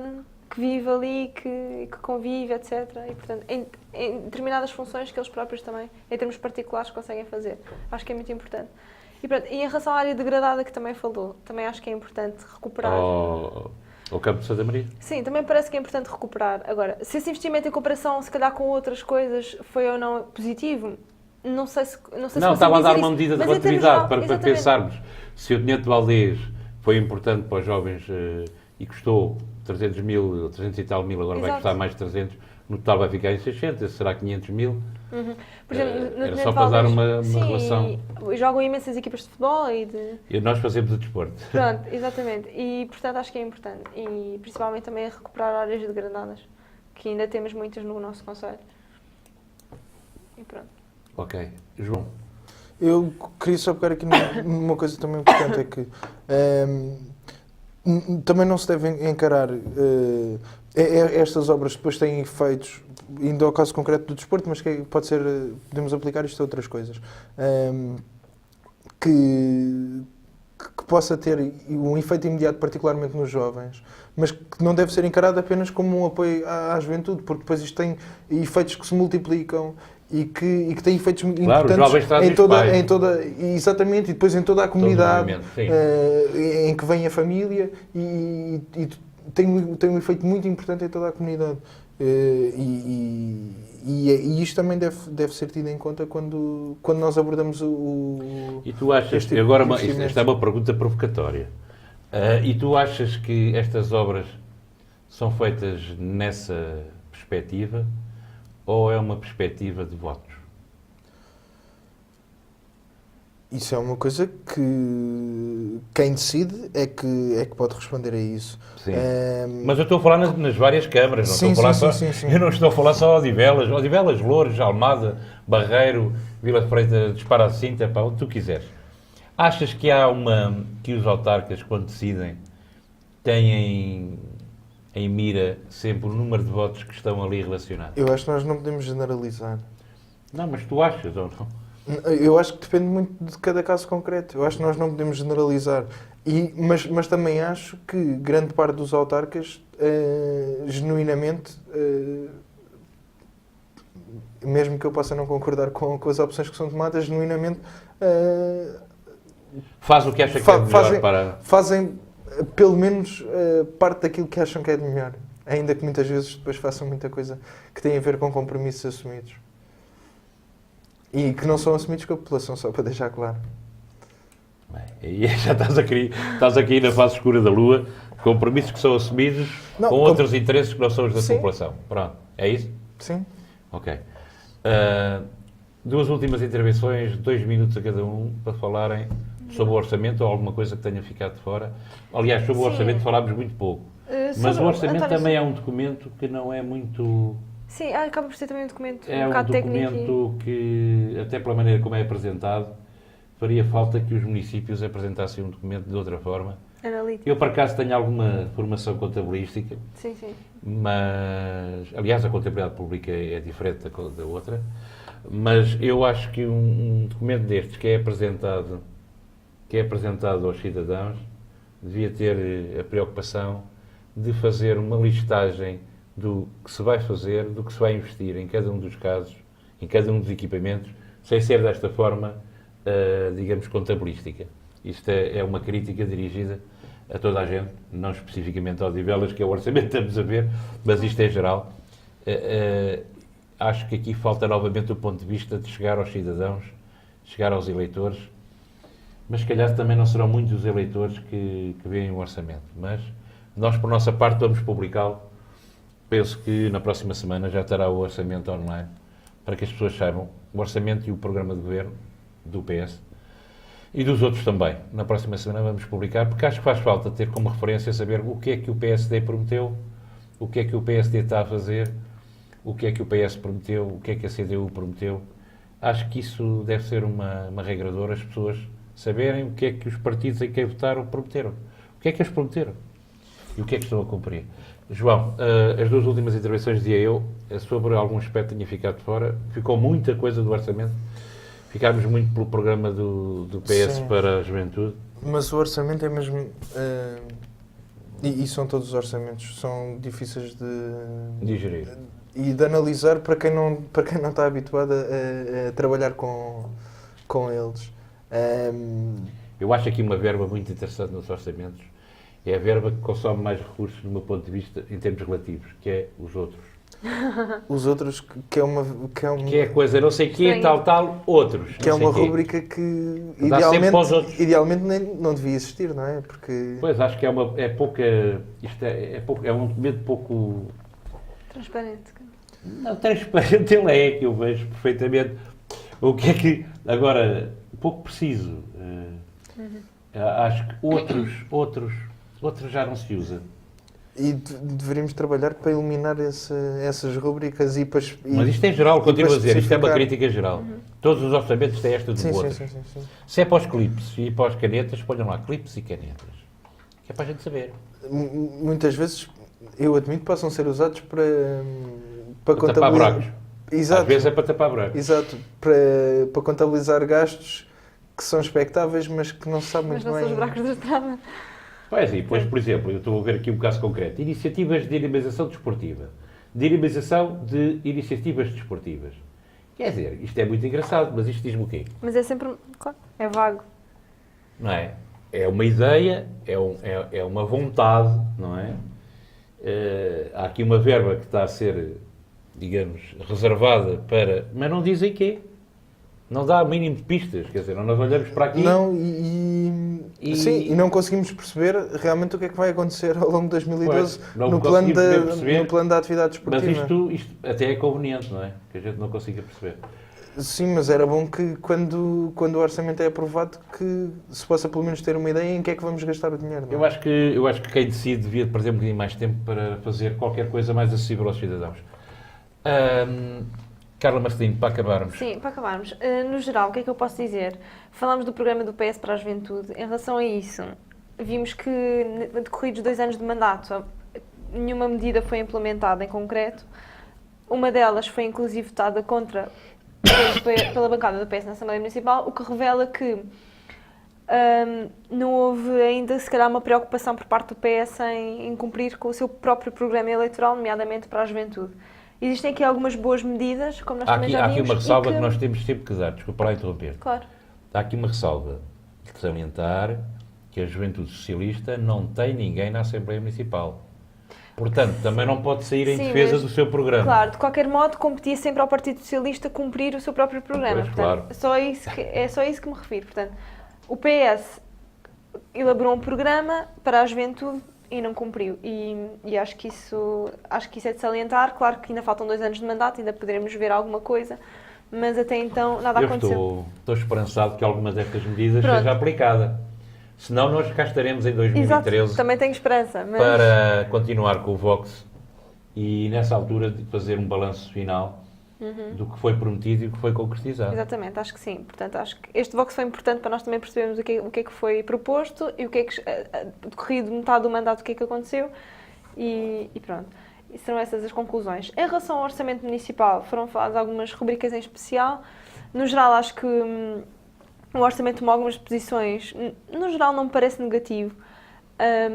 que vive ali, que convive, etc. E, portanto, em determinadas funções que eles próprios também, em termos particulares, conseguem fazer. Acho que é muito importante. E, pronto, e em relação à área degradada que também falou, também acho que é importante recuperar. O Campo de Santa Maria? Sim, também parece que é importante recuperar. Agora, se esse investimento em comparação, se calhar com outras coisas, foi ou não positivo, não sei se Não, estava a dar uma medida de Mas em termos relatividade para exatamente. pensarmos se o Tenente Valdez foi importante para os jovens e custou 300 mil, 300 e tal mil, agora vai Exato. custar mais 300, no total vai ficar em 600, será 500 mil. Por exemplo, no Era Tenente só para dar Valdez, uma sim, relação. E jogam imensas equipas de futebol e E nós fazemos o desporto. Pronto, exatamente. E, portanto, acho que é importante. E, principalmente, também a recuperar áreas degradadas, que ainda temos muitas no nosso concelho. E pronto. Ok. João, Eu queria só pegar aqui numa coisa também importante, é que também não se deve encarar estas obras que depois têm efeitos, indo ao caso concreto do desporto, mas que pode ser, podemos aplicar isto a outras coisas, que possa ter um efeito imediato, particularmente nos jovens, mas que não deve ser encarado apenas como um apoio à juventude, porque depois isto tem efeitos que se multiplicam e que têm efeitos Claro, os importantes jovens trazem os pais. exatamente, e depois em toda a comunidade movimento, sim. em que vem a família e tem um efeito muito importante em toda a comunidade. E isto também deve ser tido em conta quando nós abordamos e tu achas, este tipo agora de esta investimentos. é uma pergunta provocatória, e tu achas que estas obras são feitas nessa perspectiva ou é uma perspectiva de votos? Isso é uma coisa que quem decide é que pode responder a isso. Sim. Mas eu estou a falar nas várias câmaras, não Sim, estou a falar sim, só, sim, sim. eu não estou a falar só de Odivelas, Loures, Almada, Barreiro, Vila de Freitas, Disparacinta, para onde tu quiseres. Achas que que os autarcas, quando decidem, têm em mira sempre o número de votos que estão ali relacionados? Eu acho que nós não podemos generalizar. Não, mas tu achas ou não? Eu acho que depende muito de cada caso concreto. Eu acho que nós não podemos generalizar. Mas também acho que grande parte dos autarcas, genuinamente, mesmo que eu possa não concordar com as opções que são tomadas, genuinamente Faz o que acha que é melhor fazem pelo menos parte daquilo que acham que é de melhor. Ainda que muitas vezes depois façam muita coisa que tem a ver com compromissos assumidos. E que não são assumidos com a população, só para deixar claro. Bem, aí já estás aqui na fase escura da lua, compromissos que são assumidos Não, com outros interesses que não são os da Sim. população. Pronto, é isso? Sim. Ok. Duas últimas intervenções, 2 minutos a cada um, para falarem sobre o orçamento ou alguma coisa que tenha ficado de fora. Aliás, sobre o Sim. orçamento falámos muito pouco. Mas Sobre- o orçamento António, também é um documento que não é muito... Sim, acaba por ser também um documento É um um bocado técnico. documento que, até pela maneira como é apresentado, faria falta que os municípios apresentassem um documento de outra forma. Analítico. Eu, por acaso, tenho alguma formação contabilística, Sim, sim. mas, aliás, a contabilidade pública é diferente da outra, mas eu acho que um documento destes que é apresentado aos cidadãos devia ter a preocupação de fazer uma listagem do que se vai fazer, do que se vai investir em cada um dos casos, em cada um dos equipamentos, sem ser desta forma, digamos, contabilística. Isto é uma crítica dirigida a toda a gente, não especificamente ao Odivelas, que é o orçamento que estamos a ver, mas isto é geral. Acho que aqui falta novamente o ponto de vista de chegar aos cidadãos, chegar aos eleitores, mas se calhar também não serão muitos os eleitores que veem o orçamento. Mas nós, por nossa parte, vamos publicá-lo. Penso que na próxima semana já estará o orçamento online, para que as pessoas saibam o orçamento e o programa de governo do PS e dos outros também. Na próxima semana vamos publicar, porque acho que faz falta ter como referência saber o que é que o PSD prometeu, o que é que o PSD está a fazer, o que é que o PS prometeu, o que é que a CDU prometeu. Acho que isso deve ser uma regradora, as pessoas saberem o que é que os partidos em quem votaram prometeram. O que é que eles prometeram e o que é que estão a cumprir. João, as duas últimas intervenções, dizia eu, sobre algum aspecto que tinha ficado fora. Ficou muita coisa do orçamento. Ficámos muito pelo programa do PS Sim. para a juventude. Mas o orçamento é mesmo... e são todos os orçamentos, são difíceis de Digerir. e de analisar para quem não está habituado a trabalhar com eles. Eu acho aqui uma verba muito interessante nos orçamentos. É a verba que consome mais recursos, do meu ponto de vista, em termos relativos, que é os outros. Os outros, que é uma Que é coisa, não sei o quê, Estranho. tal, outros. que é não sei uma quê. rúbrica que Dá sempre para os outros. idealmente não devia existir, não é? Porque Pois, acho que é pouca... Isto é um documento pouco... Transparente. Não, transparente ele é, que eu vejo perfeitamente. O que é que... Agora, pouco preciso. Acho que outros já não se usa. e deveríamos trabalhar para eliminar essas rúbricas e para... Mas isto é geral, continuo a dizer, isto é uma especificar. crítica geral. Todos os orçamentos têm esta de Sim, outros. sim. Se é para os clipes e para as canetas, ponham lá clipes e canetas. Que é para a gente saber. Muitas vezes, eu admito, possam ser usados para Para tapar buracos. Exato. Às vezes é para tapar buracos. Exato, para contabilizar gastos que são expectáveis, mas que não se sabe Mas muito não são os bem. buracos da estrada. Pois, e depois, por exemplo, eu estou a ver aqui um caso concreto. Iniciativas de dinamização desportiva. Dinamização de iniciativas desportivas. Quer dizer, isto é muito engraçado, mas isto diz-me o quê? Mas é sempre... Claro, é vago. Não é? É uma ideia, é uma vontade, não é? Há aqui uma verba que está a ser, digamos, reservada para... Mas não dizem quê. Não dá o mínimo de pistas, quer dizer, nós olhamos para aqui... Não, E- e não conseguimos perceber realmente o que é que vai acontecer ao longo de 2012 Pois, não no plano conseguimos perceber. no plano da atividade Mas desportiva. isto até é conveniente, não é? Que a gente não consiga perceber. Sim, mas era bom que quando o orçamento é aprovado que se possa pelo menos ter uma ideia em que é que vamos gastar o dinheiro. Não é? Eu acho que quem decide devia perder um bocadinho mais tempo para fazer qualquer coisa mais acessível aos cidadãos. Carla Marcelino, para acabarmos. Sim, para acabarmos. No geral, o que é que eu posso dizer? Falámos do programa do PS para a juventude. Em relação a isso, vimos que, decorridos 2 anos de mandato, nenhuma medida foi implementada em concreto. Uma delas foi, inclusive, votada contra pela bancada do PS na Assembleia Municipal, o que revela que não houve ainda, se calhar, uma preocupação por parte do PS em cumprir com o seu próprio programa eleitoral, nomeadamente para a juventude. Existem aqui algumas boas medidas, como nós também já Há aqui vimos. uma ressalva e que nós temos sempre que dar, desculpa lá interromper. Claro. Há aqui uma ressalva de salientar que a Juventude Socialista não tem ninguém na Assembleia Municipal. Portanto, também não pode sair em Sim, defesa mas, do seu programa. claro, de qualquer modo, competia sempre ao Partido Socialista cumprir o seu próprio programa. Pois, Portanto, é só isso que me refiro. Portanto, o PS elaborou um programa para a juventude e não cumpriu. E acho que isso é de salientar. Claro que ainda faltam 2 anos de mandato, ainda poderemos ver alguma coisa, mas até então nada aconteceu. Estou esperançado que alguma destas medidas Pronto. seja aplicada. Senão nós cá estaremos em 2013 Exato, também tenho esperança. Mas... para continuar com o Vox e nessa altura de fazer um balanço final do que foi prometido e o que foi concretizado. Exatamente, acho que sim. Portanto, acho que este Vox foi importante para nós também percebermos o que é que foi proposto e o que é que, decorrido metade do mandato, o que é que aconteceu e pronto. E serão essas as conclusões. Em relação ao orçamento municipal, foram faladas algumas rubricas em especial. No geral, acho que o orçamento tomou algumas posições. No geral, não me parece negativo.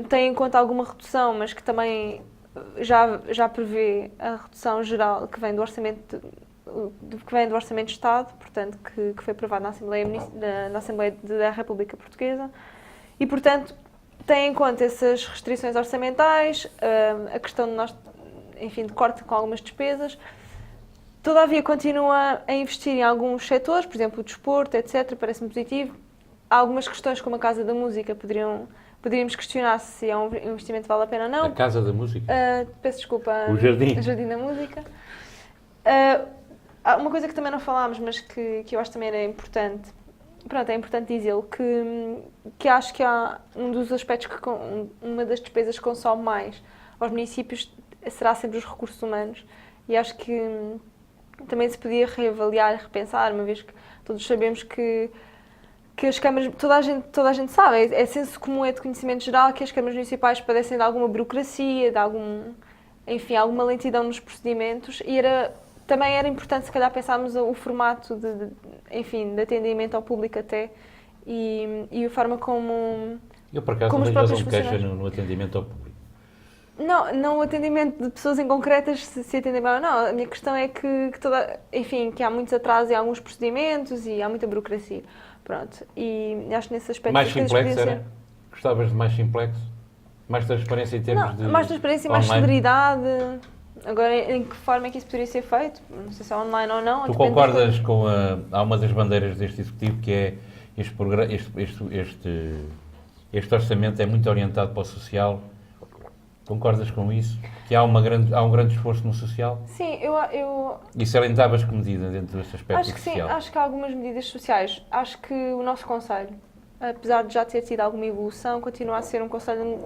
Tem em conta alguma redução, mas que também já prevê a redução geral que vem do orçamento de Estado, portanto, que foi aprovado na Assembleia da República Portuguesa. E, portanto, tem em conta essas restrições orçamentais, a questão de nós, enfim, de corte com algumas despesas. Todavia, continua a investir em alguns setores, por exemplo, o desporto, etc., parece-me positivo. Há algumas questões, como a Casa da Música, poderíamos questionar se é um investimento que vale a pena ou não. A Casa da Música? Peço desculpa. O Jardim. O Jardim da Música. Há uma coisa que também não falámos, mas que eu acho também era importante. Pronto, é importante dizê-lo, que acho que há um dos aspectos uma das despesas que consome mais aos municípios será sempre os recursos humanos. E acho que também se podia reavaliar e repensar, uma vez que todos sabemos que as câmaras, toda a gente sabe, é senso comum, é de conhecimento geral que as câmaras municipais padecem de alguma burocracia, de alguma lentidão nos procedimentos e também era importante se calhar pensarmos o formato de atendimento ao público até e a forma como... Eu por acaso não vejo razão de queixa no atendimento ao público. Não o atendimento de pessoas em concretas se atendem bem ou não. A minha questão é que há muitos atrasos em alguns procedimentos e há muita burocracia. Pronto, e acho que nesse aspecto... Mais simplex era? Gostavas de mais simplex? Mais transparência em termos de... Mais transparência e mais celeridade. Agora, em que forma é que isso poderia ser feito? Não sei se é online ou não. Tu concordas com há uma das bandeiras deste Executivo que é este orçamento é muito orientado para o social. Concordas com isso? Que há um grande esforço no social? Sim, eu... E salientavas que medida dentro deste aspecto social? Sim, acho que há algumas medidas sociais. Acho que o nosso Conselho, apesar de já ter tido alguma evolução, continua a ser um Conselho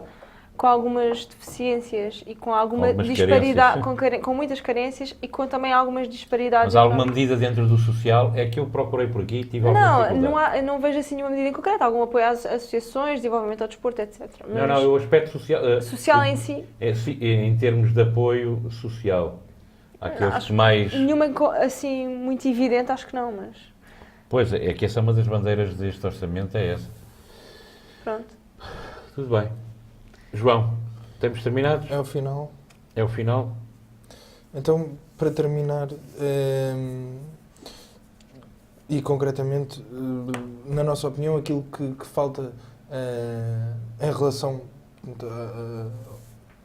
com algumas deficiências e com alguma disparidade, com muitas carências e com também algumas disparidades. Mas alguma medida dentro do social é que eu procurei por aqui e tive alguma dificuldade. Não vejo assim nenhuma medida em concreto, algum apoio às associações, desenvolvimento ao desporto, etc. Mas o aspecto social... social em si? Em termos de apoio social. Aqueles que mais... Nenhuma assim muito evidente, acho que não, mas... Pois, é que essa é uma das bandeiras deste orçamento, é essa. Pronto. Tudo bem. João, estamos terminados? É o final. É o final? Então, para terminar, e concretamente, na nossa opinião, aquilo que falta em relação,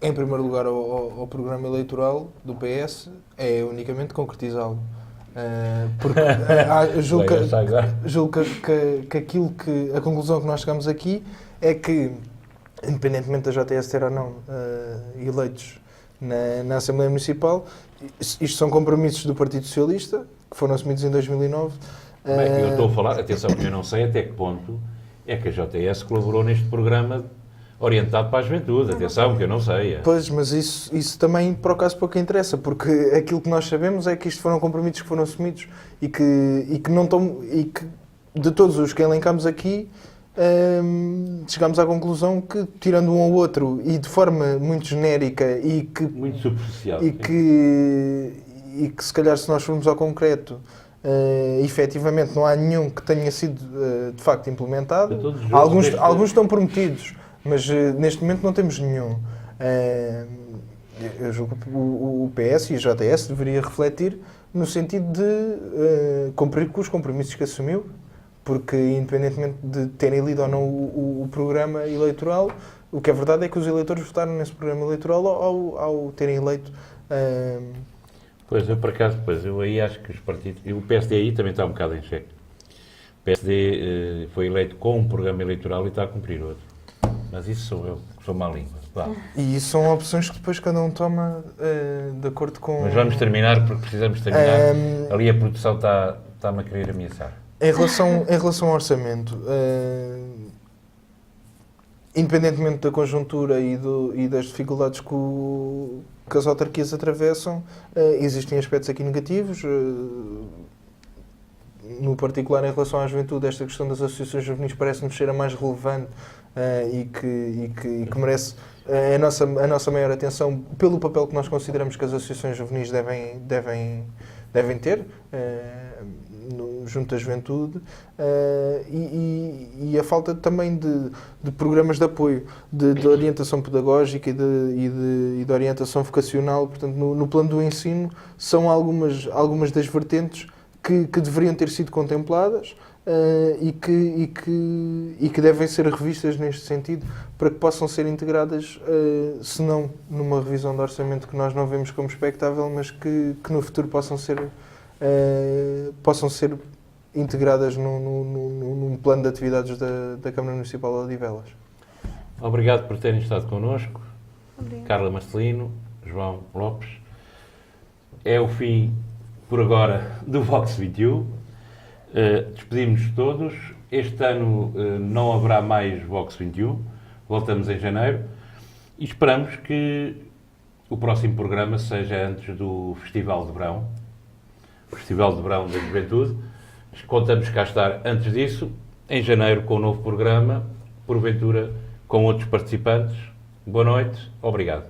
em primeiro lugar, ao programa eleitoral do PS é unicamente concretizá-lo. Porque julgo que aquilo a conclusão que nós chegamos aqui é que, independentemente da JTS ter ou não eleitos na Assembleia Municipal, isto são compromissos do Partido Socialista, que foram assumidos em 2009. Eu estou a falar, atenção, eu não sei até que ponto é que a JTS colaborou neste programa orientado para a juventude. Atenção, que eu não sei. Pois, mas isso também, por acaso, pouco interessa, porque aquilo que nós sabemos é que isto foram compromissos que foram assumidos e que não estão... E que, de todos os que elencamos aqui, chegámos à conclusão que, tirando um ou outro e de forma muito genérica e que... Muito superficial. E que se calhar, se nós formos ao concreto, efetivamente não há nenhum que tenha sido de facto implementado. Alguns estão prometidos, mas neste momento não temos nenhum. Eu julgo que o PS e a JTS deveria refletir no sentido de cumprir com os compromissos que assumiu, porque independentemente de terem lido ou não o programa eleitoral, O que é verdade é que os eleitores votaram nesse programa eleitoral ao terem eleito. Pois, eu por acaso, eu aí acho que os partidos... E o PSD aí também está um bocado em xeque. O PSD foi eleito com um programa eleitoral e está a cumprir outro. Mas isso sou eu, que sou má língua. Vá. E isso são opções que depois cada um toma de acordo com... Mas vamos terminar, porque precisamos terminar. Ali a produção está-me a querer ameaçar. Em relação ao orçamento, independentemente da conjuntura e das dificuldades que as autarquias atravessam, existem aspectos aqui negativos. No particular, em relação à juventude, esta questão das associações juvenis parece-nos ser a mais relevante e que merece a nossa maior atenção pelo papel que nós consideramos que as associações juvenis devem ter junto da juventude, e a falta também de programas de apoio, de orientação pedagógica e de orientação vocacional. Portanto, no plano do ensino, são algumas das vertentes que deveriam ter sido contempladas e que devem ser revistas neste sentido para que possam ser integradas, se não numa revisão de orçamento que nós não vemos como expectável, mas que no futuro possam ser integradas num plano de atividades da Câmara Municipal de Odivelas. Obrigado por terem estado connosco. Obrigada. Carla Marcelino, João Lopes. É o fim, por agora, do Vox 21. Despedimos-nos todos. Este ano não haverá mais Vox 21. Voltamos em janeiro. E esperamos que o próximo programa seja antes do Festival de Verão. O Festival de Verão da Juventude. Contamos cá estar antes disso, em janeiro, com um novo programa, porventura com outros participantes. Boa noite. Obrigado.